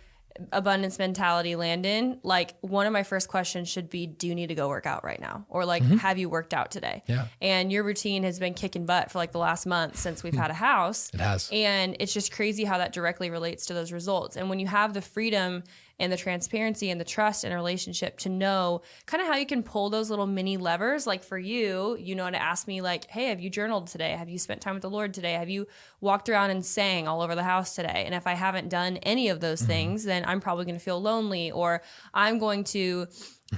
abundance mentality, Landon, like one of my first questions should be, do you need to go work out right now? Or like, have you worked out today? And your routine has been kicking butt for like the last month since we've had a house. It has. And it's just crazy how that directly relates to those results. And when you have the freedom and the transparency and the trust in a relationship to know kind of how you can pull those little mini levers. Like for you, you know, to ask me like, hey, have you journaled today? Have you spent time with the Lord today? Have you walked around and sang all over the house today? And if I haven't done any of those things, then I'm probably going to feel lonely, or I'm going to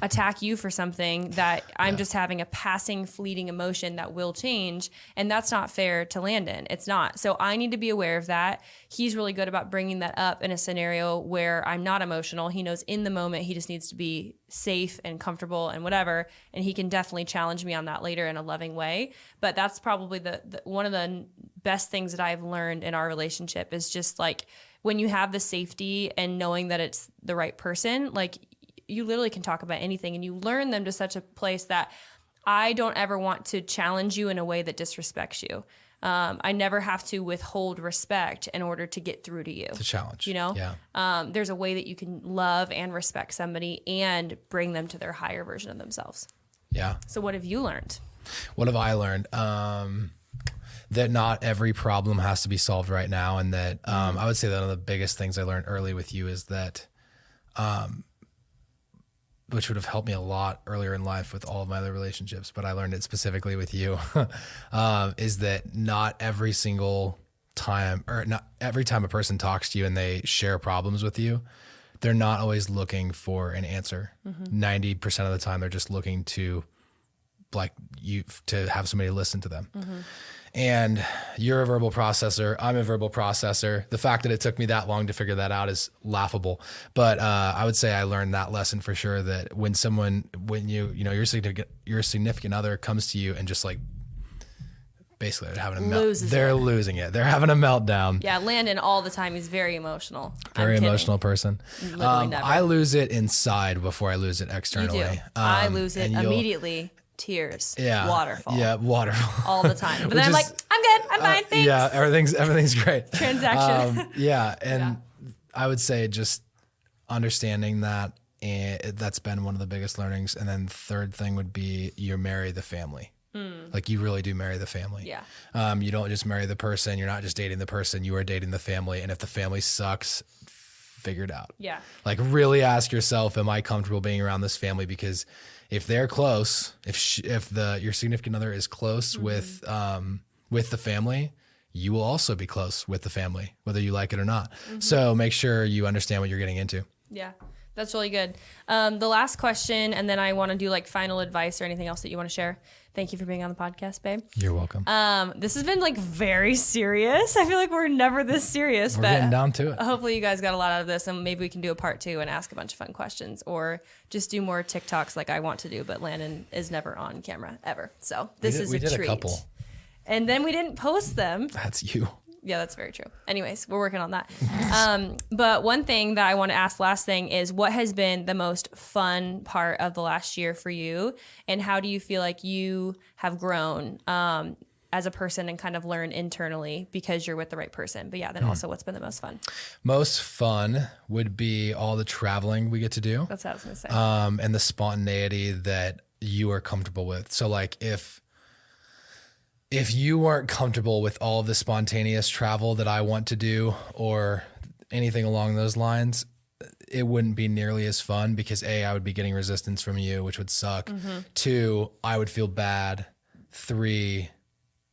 attack you for something that I'm just having a passing, fleeting emotion that will change. And that's not fair to Landon. It's not. So I need to be aware of that. He's really good about bringing that up in a scenario where I'm not emotional. He knows in the moment he just needs to be safe and comfortable and whatever. And he can definitely challenge me on that later in a loving way. But that's probably the one of the best things that I've learned in our relationship is just like when you have the safety and knowing that it's the right person, like you literally can talk about anything and you learn them to such a place that I don't ever want to challenge you in a way that disrespects you. I never have to withhold respect in order to get through to you. It's a challenge. You know? There's a way that you can love and respect somebody and bring them to their higher version of themselves. Yeah. So what have you learned? What have I learned? That not every problem has to be solved right now. And that I would say that one of the biggest things I learned early with you is that which would have helped me a lot earlier in life with all of my other relationships, but I learned it specifically with you, is that not every single time, or not every time a person talks to you and they share problems with you, they're not always looking for an answer. 90% of the time, they're just looking to have somebody listen to them. And you're a verbal processor. I'm a verbal processor. The fact that it took me that long to figure that out is laughable. But I would say I learned that lesson for sure, that when your significant other comes to you and just like, basically they're having a meltdown. They're losing it. They're having a meltdown. Yeah, Landon all the time. He's very emotional. Very emotional person. Literally never. I lose it inside before I lose it externally. You do. I lose it immediately. Tears, waterfall. Yeah, waterfall. All the time. But then I'm like, I'm good. I'm fine. Thanks. Yeah, everything's great. Transaction. I would say just understanding that, and that's been one of the biggest learnings. And then the third thing would be you marry the family. Like you really do marry the family. Yeah. You don't just marry the person. You're not just dating the person. You are dating the family. And if the family sucks, figure it out. Yeah. Like really ask yourself, am I comfortable being around this family? Because if they're close, if your significant other is close with the family, you will also be close with the family, whether you like it or not. So make sure you understand what you're getting into. Yeah. That's really good. The last question, and then I want to do like final advice or anything else that you want to share. Thank you for being on the podcast, babe. You're welcome. This has been like very serious. I feel like we're never this serious. We're but getting down to it. Hopefully you guys got a lot out of this, and maybe we can do a part 2 and ask a bunch of fun questions, or just do more TikToks like I want to do, but Landon is never on camera ever. So this is a treat. We did a couple. And then we didn't post them. That's you. Yeah, that's very true. Anyways, we're working on that. But one thing that I want to ask last thing is, what has been the most fun part of the last year for you? And how do you feel like you have grown as a person and kind of learned internally because you're with the right person? But yeah, then also what's been the most fun? Most fun would be all the traveling we get to do. That's what I was going to say. And the spontaneity that you are comfortable with. So like if you weren't comfortable with all of the spontaneous travel that I want to do or anything along those lines, it wouldn't be nearly as fun because A, I would be getting resistance from you, which would suck. 2, I would feel bad. 3,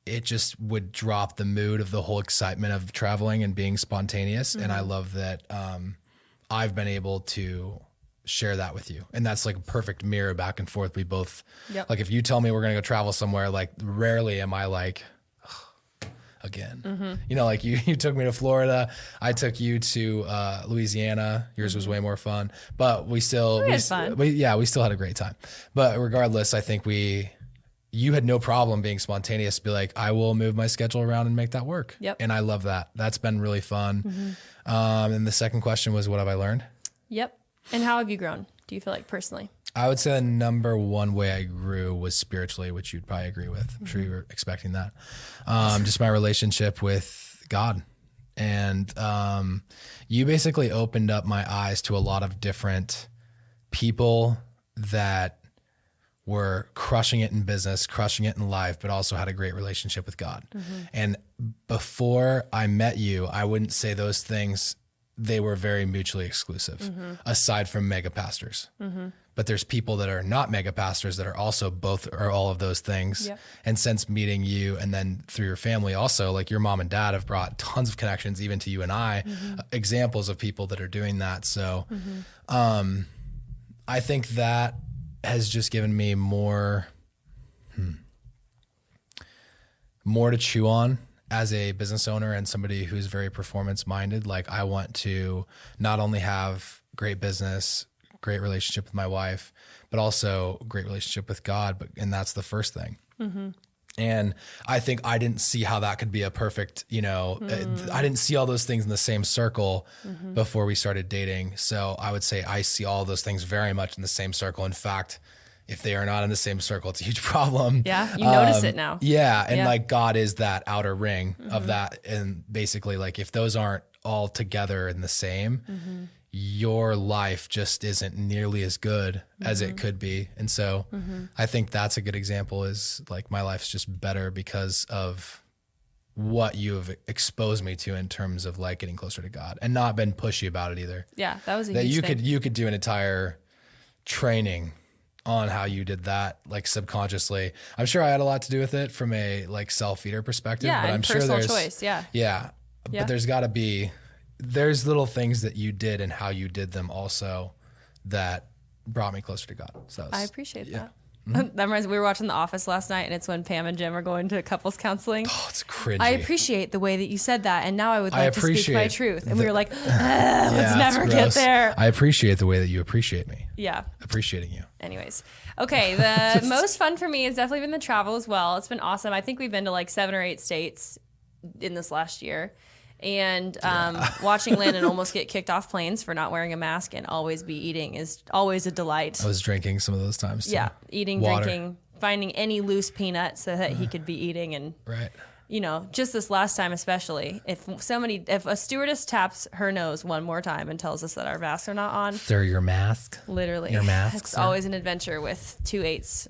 it just would drop the mood of the whole excitement of traveling and being spontaneous. And I love that I've been able to share that with you. And that's like a perfect mirror back and forth. We both, like if you tell me we're going to go travel somewhere, like rarely am I like, again, you know, like you took me to Florida. I took you to Louisiana. Yours was way more fun, but we still had a great time. But regardless, I think you had no problem being spontaneous, be like, I will move my schedule around and make that work. And I love that. That's been really fun. And the second question was, what have I learned? And how have you grown, do you feel like personally? I would say the number one way I grew was spiritually, which you'd probably agree with. I'm sure you were expecting that. Just my relationship with God. And you basically opened up my eyes to a lot of different people that were crushing it in business, crushing it in life, but also had a great relationship with God. And before I met you, I wouldn't say those things. They were very mutually exclusive, aside from mega pastors. But there's people that are not mega pastors that are also both or all of those things. And since meeting you and then through your family also, like your mom and dad have brought tons of connections, even to you and I, examples of people that are doing that. So I think that has just given me more to chew on as a business owner and somebody who's very performance minded. Like I want to not only have great business, great relationship with my wife, but also great relationship with God. And that's the first thing. And I think I didn't see how that could be a perfect, I didn't see all those things in the same circle before we started dating. So I would say I see all those things very much in the same circle. In fact, if they are not in the same circle, it's a huge problem. Yeah, you notice it now. Yeah, and like God is that outer ring of that. And basically like if those aren't all together in the same, your life just isn't nearly as good as it could be. And so I think that's a good example, is like my life's just better because of what you have exposed me to in terms of like getting closer to God, and not been pushy about it either. Yeah, that was a huge thing. You could do an entire training on how you did that, like subconsciously. I'm sure I had a lot to do with it from a like self-feeder perspective, but I'm sure there's choice. But there's little things that you did and how you did them also that brought me closer to God. So I appreciate that. That reminds me, we were watching The Office last night, and it's when Pam and Jim are going to couples counseling. Oh, it's cringy. I appreciate the way that you said that, and now I would like to speak my truth. And we were like, let's never get there. I appreciate the way that you appreciate me. Yeah. Appreciating you. Anyways. Okay, the most fun for me has definitely been the travel as well. It's been awesome. I think we've been to like 7 or 8 states in this last year. And watching Landon almost get kicked off planes for not wearing a mask and always be eating is always a delight. I was drinking some of those times too. Yeah, eating, water. Drinking, finding any loose peanut so that he could be eating. And just this last time especially, if a stewardess taps her nose one more time and tells us that our masks are not on. Sir, your mask. Literally. Your mask. It's always an adventure with 2 8s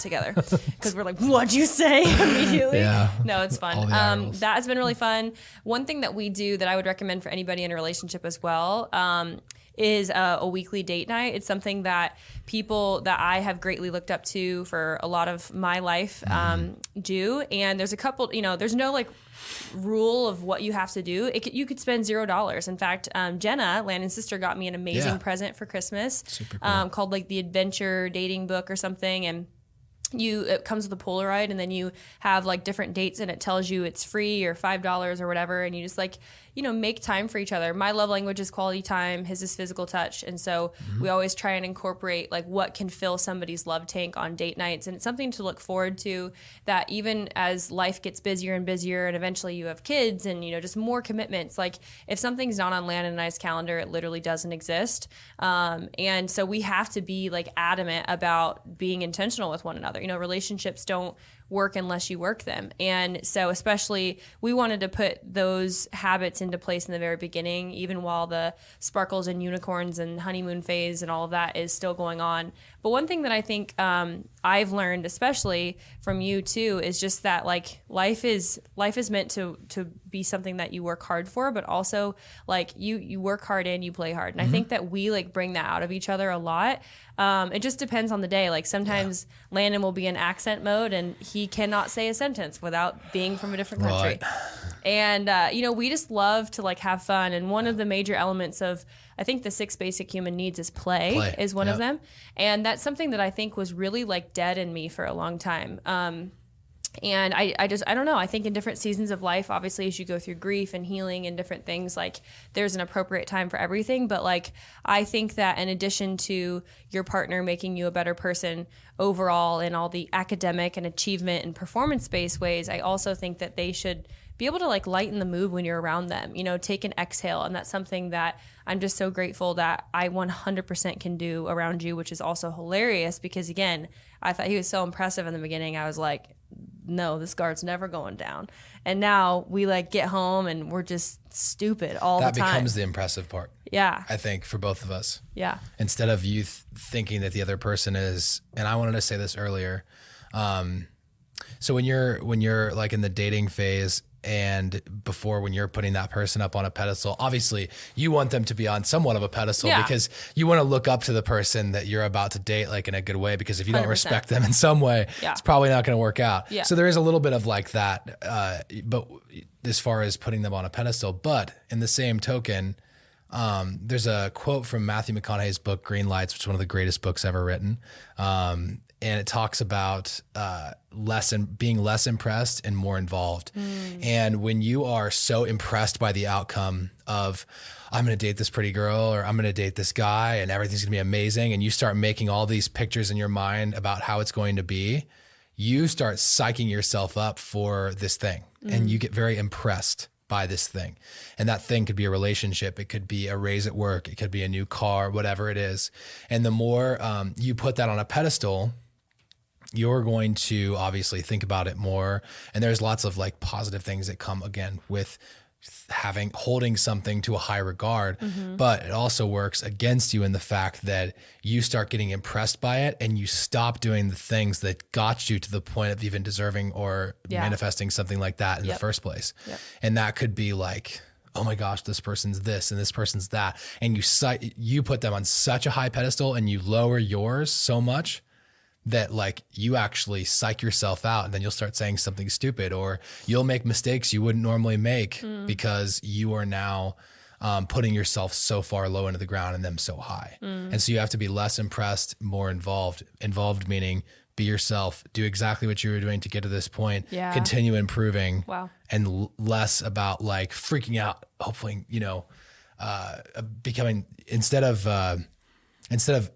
together. Because we're like, what'd you say? Immediately. Yeah. No, it's fun. That has been really fun. One thing that we do that I would recommend for anybody in a relationship as well, is a weekly date night. It's something that people that I have greatly looked up to for a lot of my life do. And there's a couple, there's no like rule of what you have to do. You could spend $0. In fact, Jenna, Landon's sister, got me an amazing present for Christmas. Super cool. Called like the Adventure Dating Book or something. And it comes with a Polaroid, and then you have like different dates, and it tells you it's free or $5 or whatever, and you just like make time for each other. My love language is quality time, his is physical touch, and so we always try and incorporate like what can fill somebody's love tank on date nights, and it's something to look forward to, that even as life gets busier and busier and eventually you have kids and just more commitments, like if something's not on Landon and I's calendar, it literally doesn't exist. And so we have to be like adamant about being intentional with one another. Relationships don't work unless you work them. And so especially we wanted to put those habits into place in the very beginning, even while the sparkles and unicorns and honeymoon phase and all of that is still going on. But one thing that I think I've learned, especially from you too, is just that like life is meant to be something that you work hard for, but also like you work hard and you play hard. And I think that we like bring that out of each other a lot. It just depends on the day. Like sometimes Landon will be in accent mode and he cannot say a sentence without being from a different country. Right. And, we just love to like have fun. And one of the major elements of, I think the 6 basic human needs is play is one of them. And that's something that I think was really like dead in me for a long time. And I don't know. I think in different seasons of life, obviously, as you go through grief and healing and different things, like there's an appropriate time for everything. But like, I think that in addition to your partner making you a better person overall in all the academic and achievement and performance-based ways, I also think that they should be able to like lighten the mood when you're around them, take an exhale. And that's something that I'm just so grateful that I 100% can do around you, which is also hilarious because again, I thought he was so impressive in the beginning. I was like, no, this guard's never going down. And now we like get home and we're just stupid all the time. That becomes the impressive part. Yeah. I think for both of us. Yeah. Instead of you thinking that the other person is, and I wanted to say this earlier. So when you're like in the dating phase and before, when you're putting that person up on a pedestal, obviously you want them to be on somewhat of a pedestal because you want to look up to the person that you're about to date, like in a good way, because if you don't 100%. Respect them in some way, it's probably not going to work out. Yeah. So there is a little bit of like that, but as far as putting them on a pedestal, but in the same token, there's a quote from Matthew McConaughey's book, Green Lights, which is one of the greatest books ever written. And it talks about being less impressed and more involved. And when you are so impressed by the outcome of, I'm going to date this pretty girl or I'm going to date this guy and everything's going to be amazing, and you start making all these pictures in your mind about how it's going to be, you start psyching yourself up for this thing and you get very impressed by this thing. And that thing could be a relationship. It could be a raise at work. It could be a new car, whatever it is. And the more you put that on a pedestal, you're going to obviously think about it more. And there's lots of like positive things that come again with holding something to a high regard, but it also works against you in the fact that you start getting impressed by it and you stop doing the things that got you to the point of even deserving or manifesting something like that in the first place. And that could be like, oh my gosh, this person's this and this person's that. And you put them on such a high pedestal and you lower yours so much that like you actually psych yourself out, and then you'll start saying something stupid, or you'll make mistakes you wouldn't normally make because you are now putting yourself so far low into the ground and them so high. And so you have to be less impressed, more involved. Involved meaning be yourself, do exactly what you were doing to get to this point, continue improving, and less about like freaking out, hopefully, becoming, instead of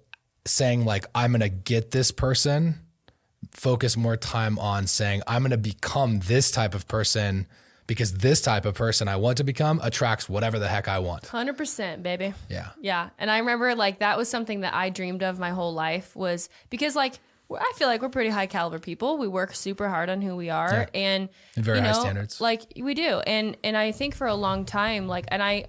saying like, I'm going to get this person, focus more time on saying, I'm going to become this type of person because this type of person I want to become attracts whatever the heck I want. 100%, baby. Yeah. Yeah. And I remember like, that was something that I dreamed of my whole life, was because like, I feel like we're pretty high caliber people. We work super hard on who we are and very high standards. Like we do. And I think for a long time, like, and I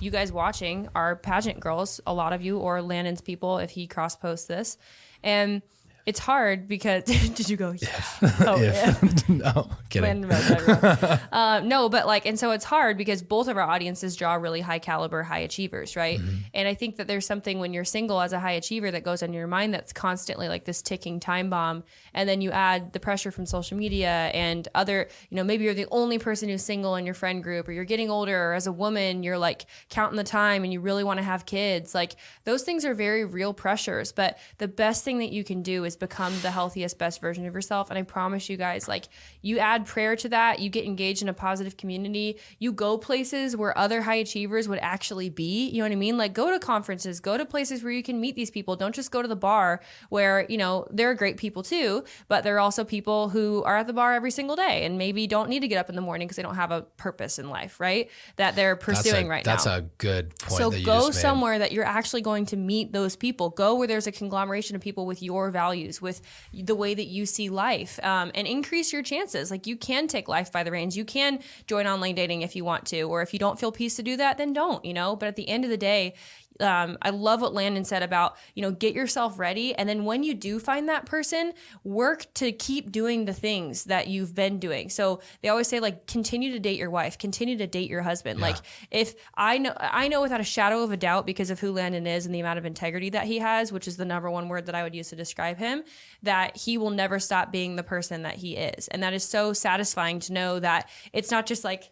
you guys watching are pageant girls, a lot of you, or Landon's people, if he cross posts this. And it's hard because did you go? Yeah. Oh, yeah. No, kidding. No, but like, and so it's hard because both of our audiences draw really high caliber, high achievers, right? And I think that there's something when you're single as a high achiever that goes on in your mind that's constantly like this ticking time bomb. And then you add the pressure from social media and other, maybe you're the only person who's single in your friend group, or you're getting older, or as a woman, you're like counting the time and you really want to have kids. Like those things are very real pressures, but the best thing that you can do is become the healthiest, best version of yourself. And I promise you guys, like you add prayer to that, you get engaged in a positive community, you go places where other high achievers would actually be, you know what I mean? Like go to conferences, go to places where you can meet these people. Don't just go to the bar where, there are great people too, but there are also people who are at the bar every single day and maybe don't need to get up in the morning because they don't have a purpose in life, right? That they're pursuing right now. That's a good point. So that you go just made. somewhere that you're actually going to meet those people. Go where there's a conglomeration of people with your values, with the way that you see life, and increase your chances. Like you can take life by the reins. You can join online dating if you want to, or if you don't feel peace to do that, then don't, But at the end of the day, I love what Landon said about, get yourself ready. And then when you do find that person, work to keep doing the things that you've been doing. So they always say like, continue to date your wife, continue to date your husband. Yeah. Like if I know without a shadow of a doubt, because of who Landon is and the amount of integrity that he has, which is the number one word that I would use to describe him, that he will never stop being the person that he is. And that is so satisfying to know that it's not just like,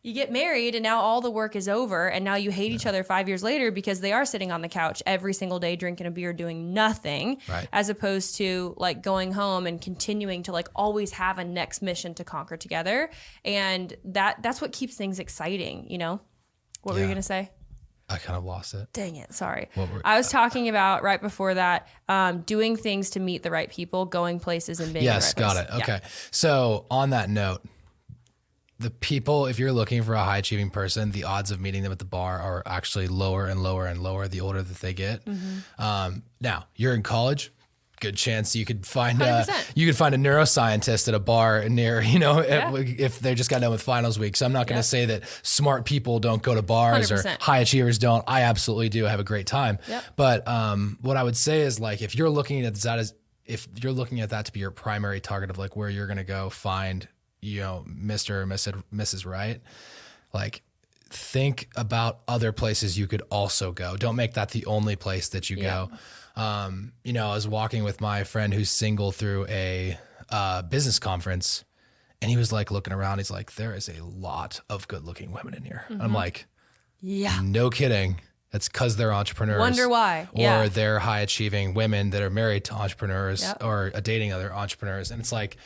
you get married and now all the work is over and now you hate each other 5 years later because they are sitting on the couch every single day drinking a beer doing nothing, right, as opposed to like going home and continuing to like always have a next mission to conquer together. And that's what keeps things exciting, What were you going to say? I kind of lost it. Dang it. Sorry. I was talking about right before that, doing things to meet the right people, going places and being in the right got place. it. Okay. Yeah. So on that note, the people, if you're looking for a high achieving person, the odds of meeting them at the bar are actually lower and lower and lower the older that they get. Now you're in college, good chance you could find a neuroscientist at a bar near, if they just got done with finals week. So I'm not going to say that smart people don't go to bars 100%. Or high achievers don't. I absolutely do have a great time. Yep. But what I would say is like, if you're looking at that to be your primary target of like where you're going to go find, Mr. or Mrs. Right, like think about other places you could also go. Don't make that the only place that you go. I was walking with my friend who's single through a business conference, and he was like looking around. He's like, there is a lot of good looking women in here. I'm like, yeah, no kidding. That's because they're entrepreneurs. Wonder why. Or they're high achieving women that are married to entrepreneurs or dating other entrepreneurs. And it's like,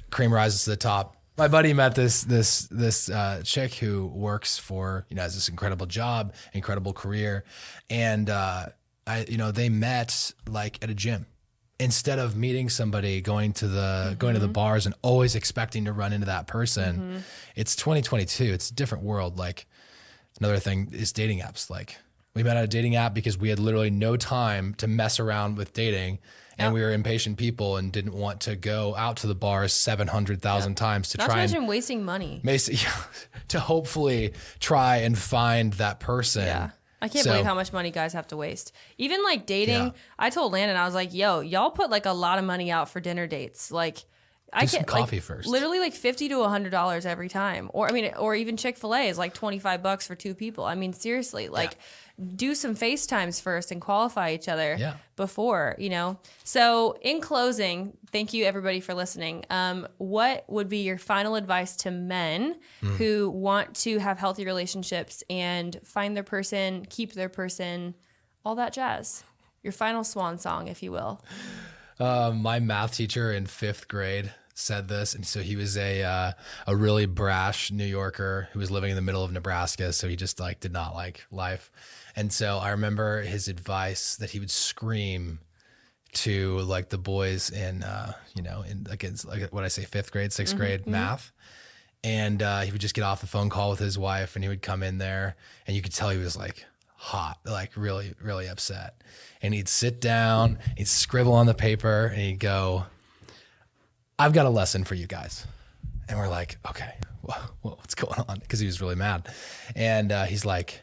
cream rises to the top. My buddy met this chick who works for, has this incredible job, incredible career. And, they met like at a gym instead of meeting somebody, going to the bars and always expecting to run into that person. It's 2022. It's a different world. Like another thing is dating apps. Like we met at a dating app because we had literally no time to mess around with dating. And we were impatient people and didn't want to go out to the bars 700,000 times to try and wasting money to hopefully try and find that person. Yeah. I can't believe how much money guys have to waste. Even like dating, I told Landon, I was like, yo, y'all put like a lot of money out for dinner dates. Like I get coffee like, first. Literally like $50 to $100 every time. Or even Chick-fil-A is like $25 for two people. I mean, seriously, like do some FaceTimes first and qualify each other before, So in closing, thank you everybody for listening. What would be your final advice to men who want to have healthy relationships and find their person, keep their person, all that jazz? Your final swan song, if you will. My math teacher in 5th grade said this. And so he was a really brash New Yorker who was living in the middle of Nebraska. So he just like did not like life. And so I remember his advice that he would scream to like the boys in, against like what I say, 5th grade, 6th grade math. And he would just get off the phone call with his wife and he would come in there and you could tell he was like hot, like really, really upset. And he'd sit down, he'd scribble on the paper and he'd go, I've got a lesson for you guys. And we're like, okay, well, what's going on? Because he was really mad. And he's like,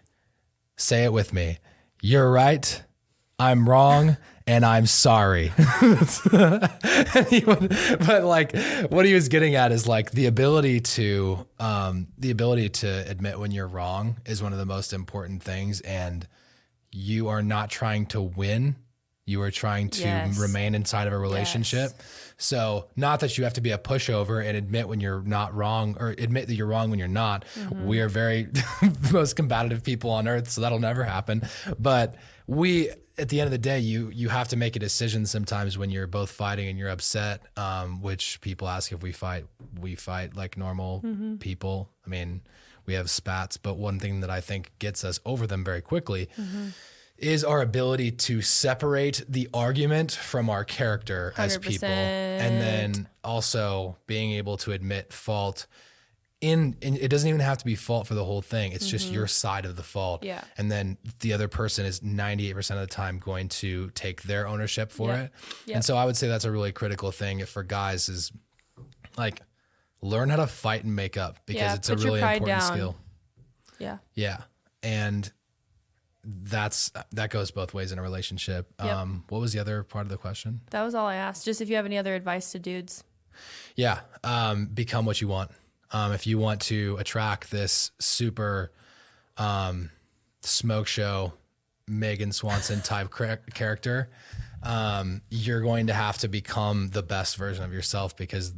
say it with me. You're right. I'm wrong. and I'm sorry. But like what he was getting at is like the ability to admit when you're wrong is one of the most important things. And you are not trying to win. You are trying to remain inside of a relationship. Yes. So not that you have to be a pushover and admit when you're not wrong or admit that you're wrong when you're not. Mm-hmm. We are very most combative people on earth, so that'll never happen. But at the end of the day, you have to make a decision sometimes when you're both fighting and you're upset, which people ask if we fight like normal people. I mean, we have spats, but one thing that I think gets us over them very quickly is our ability to separate the argument from our character 100%. As people. And then also being able to admit fault in it doesn't even have to be fault for the whole thing. It's just your side of the fault. Yeah. And then the other person is 98% of the time going to take their ownership for it. Yep. And so I would say that's a really critical thing for guys is like learn how to fight and make up because it's a really important skill. Yeah. Yeah. And that goes both ways in a relationship. Yep. What was the other part of the question? That was all I asked. Just if you have any other advice to dudes. Yeah. Become what you want. If you want to attract this super smoke show, Megan Swanson type character, you're going to have to become the best version of yourself because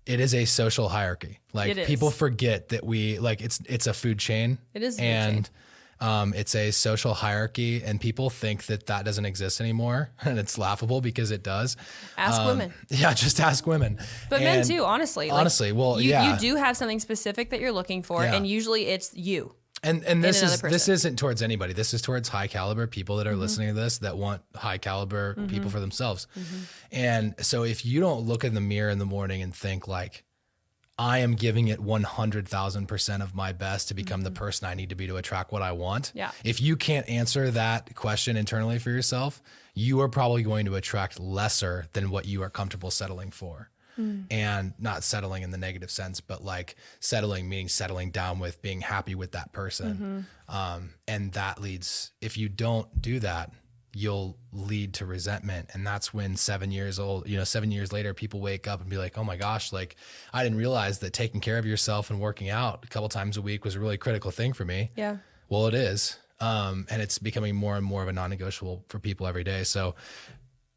it is a social hierarchy. Like people forget that it's a food chain. It is a food chain. It's a social hierarchy and people think that doesn't exist anymore. And it's laughable because it does. Ask women. Yeah. Just ask women. But men too, honestly. You do have something specific that you're looking for and usually it's you. And this isn't towards anybody. This is towards high caliber people that are listening to this that want high caliber people for themselves. And so if you don't look in the mirror in the morning and think like, I am giving it 100,000% of my best to become the person I need to be to attract what I want. Yeah. If you can't answer that question internally for yourself, you are probably going to attract lesser than what you are comfortable settling for. And not settling in the negative sense, but like settling meaning settling down with being happy with that person. And that leads, if you don't do that, you'll lead to resentment. And that's when 7 years later, people wake up and be like, oh my gosh, like I didn't realize that taking care of yourself and working out a couple times a week was a really critical thing for me. Yeah. Well, it is. And it's becoming more and more of a non-negotiable for people every day. So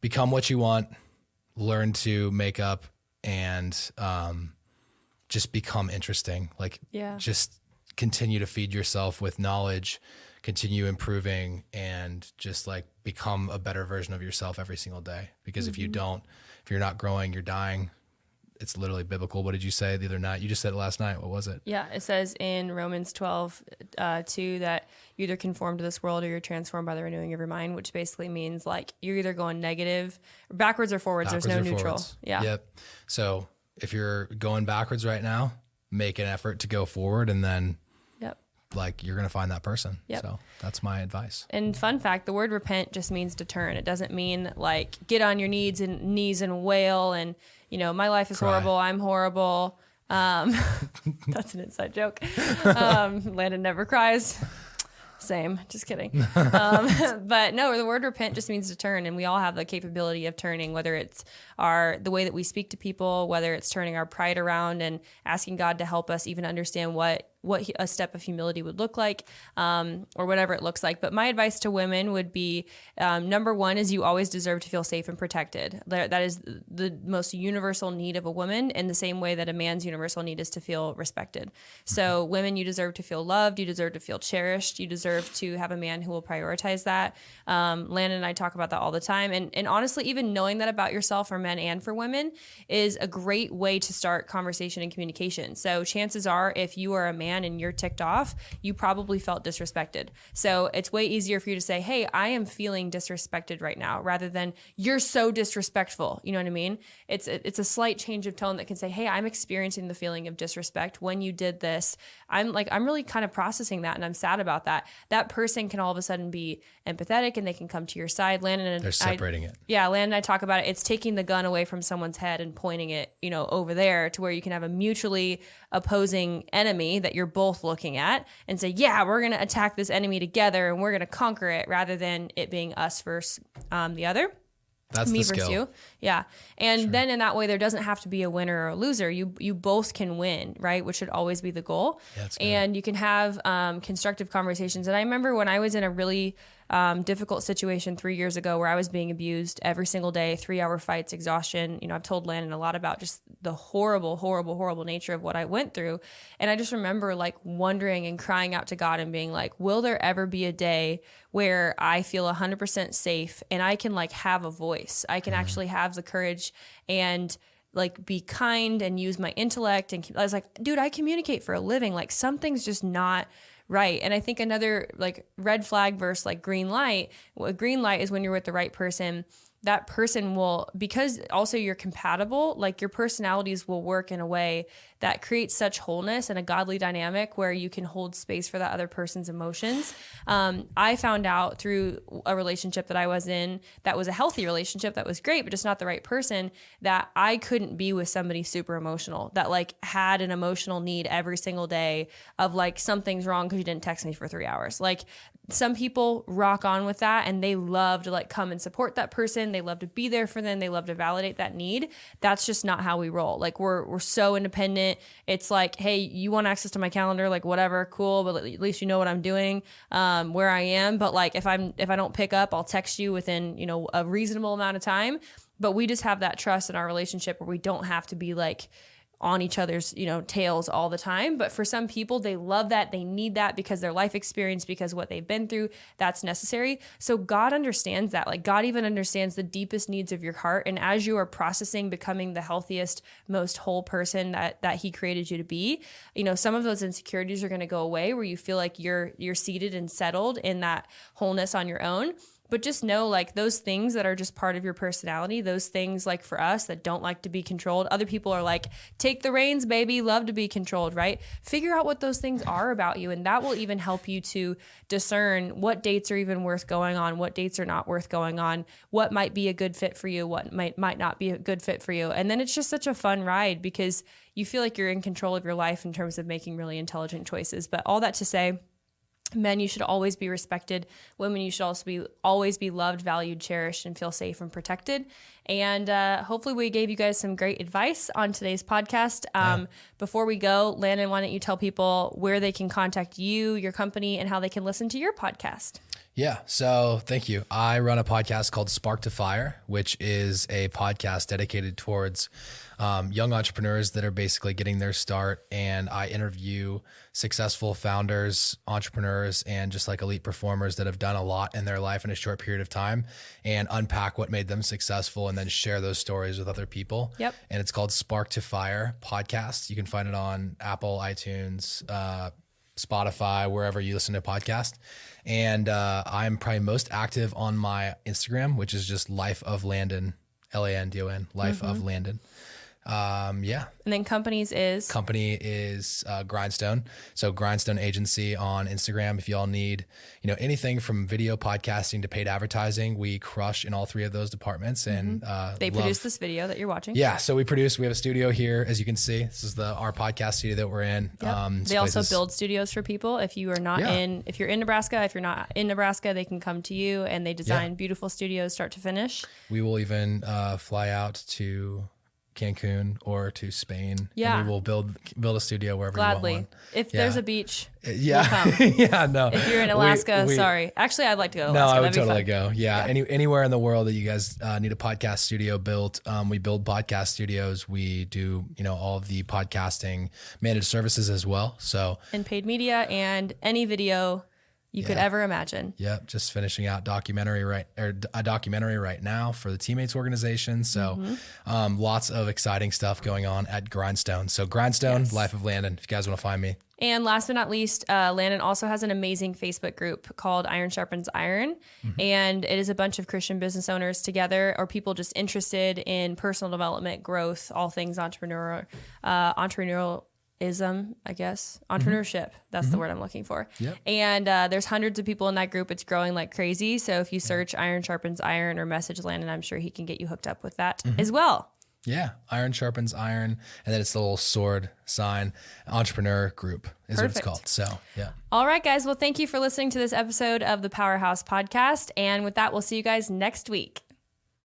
become what you want, learn to make up, and just become interesting. Like, just continue to feed yourself with knowledge, continue improving, and just like become a better version of yourself every single day. Because if you're not growing, you're dying. It's literally biblical. What did you say the other night? You just said it last night. What was it? Yeah, it says in Romans 12:2 that you either conform to this world or you're transformed by the renewing of your mind, which basically means like you're either going negative, backwards or forwards. There's no neutral. Yeah. Yep. So if you're going backwards right now, make an effort to go forward, and then like you're going to find that person. Yep. So that's my advice. And fun fact, the word repent just means to turn. It doesn't mean like get on your knees and wail and, my life is horrible. I'm horrible. That's an inside joke. Landon never cries. Same. Just kidding. But no, the word repent just means to turn, and we all have the capability of turning, whether it's the way that we speak to people, whether it's turning our pride around and asking God to help us even understand what a step of humility would look like, or whatever it looks like. But my advice to women would be, number one is you always deserve to feel safe and protected. That is the most universal need of a woman, in the same way that a man's universal need is to feel respected. So women, you deserve to feel loved. You deserve to feel cherished. You deserve to have a man who will prioritize that. Landon and I talk about that all the time. And honestly, even knowing that about yourself for men and for women is a great way to start conversation and communication. So chances are, if you are a man and you're ticked off, you probably felt disrespected. So it's way easier for you to say, hey, I am feeling disrespected right now, rather than you're so disrespectful. You know what I mean? It's a slight change of tone that can say, hey, I'm experiencing the feeling of disrespect when you did this. I'm really kind of processing that, and I'm sad about that. That person can all of a sudden be empathetic and they can come to your side. Landon and they're separating it. Yeah, Landon and I talk about it. It's taking the gun away from someone's head and pointing it, over there, to where you can have a mutually opposing enemy that you're you're both looking at and say, yeah, we're going to attack this enemy together and we're going to conquer it, rather than it being us versus the other. That's Me the versus skill. you. Yeah. And then in that way, there doesn't have to be a winner or a loser. You both can win, right? Which should always be the goal. That's good. And you can have constructive conversations. And I remember when I was in a really difficult situation 3 years ago where I was being abused every single day, 3-hour fights, exhaustion. You know, I've told Landon a lot about just the horrible, horrible, horrible nature of what I went through. And I just remember like wondering and crying out to God and being like, will there ever be a day where I feel 100% safe and I can like have a voice? I can actually have the courage and like be kind and use my intellect. And I was like, dude, I communicate for a living. Like something's just not right. And I think another like red flag versus like green light, a green light is when you're with the right person. That person will, because also you're compatible, like your personalities will work in a way that creates such wholeness and a godly dynamic where you can hold space for that other person's emotions. I found out through a relationship that I was in that was a healthy relationship that was great, but just not the right person, that I couldn't be with somebody super emotional that like had an emotional need every single day of like something's wrong because you didn't text me for 3 hours. Like some people rock on with that and they love to like come and support that person. They love to be there for them. They love to validate that need. That's just not how we roll. Like we're so independent. It's like, hey, you want access to my calendar, like whatever, cool, but at least you know what I'm doing, where I am. But like if I don't pick up, I'll text you within, you know, a reasonable amount of time. But we just have that trust in our relationship where we don't have to be like on each other's, you know, tails all the time. But for some people, they love that. They need that because their life experience, because what they've been through, that's necessary. So God understands that. Like God even understands the deepest needs of your heart. And as you are processing becoming the healthiest, most whole person that he created you to be, you know, some of those insecurities are going to go away where you feel like you're seated and settled in that wholeness on your own. But just know like those things that are just part of your personality, those things like for us that don't like to be controlled, other people are like, take the reins, baby, love to be controlled, right? Figure out what those things are about you. And that will even help you to discern what dates are even worth going on, what dates are not worth going on, what might be a good fit for you, what might not be a good fit for you. And then it's just such a fun ride because you feel like you're in control of your life in terms of making really intelligent choices. But all that to say, men, you should always be respected. Women, you should also always be loved, valued, cherished, and feel safe and protected. And hopefully we gave you guys some great advice on today's podcast. Before we go, Landon, why don't you tell people where they can contact you, your company, and how they can listen to your podcast? Yeah. So thank you. I run a podcast called Spark to Fire, which is a podcast dedicated towards young entrepreneurs that are basically getting their start. And I interview successful founders, entrepreneurs, and just like elite performers that have done a lot in their life in a short period of time and unpack what made them successful and then share those stories with other people. Yep. And it's called Spark to Fire podcast. You can find it on Apple, iTunes, Spotify, wherever you listen to a podcast. And I'm probably most active on my Instagram, which is just Life of Landon, Landon, Life of Landon. Yeah. And then company is Grindstone. So Grindstone Agency on Instagram. If y'all need, you know, anything from video podcasting to paid advertising, we crush in all three of those departments. And they produce this video that you're watching. Yeah. So we have a studio here, as you can see. This is our podcast studio that we're in. Yep. They also build studios for people. If you are not if you're in Nebraska, if you're not in Nebraska, they can come to you and they design beautiful studios start to finish. We will even fly out to Cancun or to Spain. Yeah. And we will build a studio wherever Gladly. you want one. If there's a beach, yeah. we'll come. Yeah, no. If you're in Alaska, sorry. Actually, I'd like to go to No, Alaska. I would totally go. Yeah. Anywhere in the world that you guys need a podcast studio built, we build podcast studios. We do, you know, all of the podcasting managed services as well. And paid media and any video you could ever imagine. Yep. Just finishing out a documentary right now for the Teammates organization. So lots of exciting stuff going on at Grindstone. So Grindstone, Life of Landon, if you guys want to find me. And last but not least, Landon also has an amazing Facebook group called Iron Sharpens Iron. And it is a bunch of Christian business owners together or people just interested in personal development, growth, all things entrepreneurial, I guess, entrepreneurship. That's the word I'm looking for. Yep. And there's hundreds of people in that group. It's growing like crazy. So if you search Iron Sharpens Iron or message Landon, I'm sure he can get you hooked up with that as well. Yeah, iron sharpens iron, and then it's the little sword sign. Entrepreneur group is what it's called. So, yeah. All right, guys. Well, thank you for listening to this episode of the Powerhouse Podcast. And with that, we'll see you guys next week.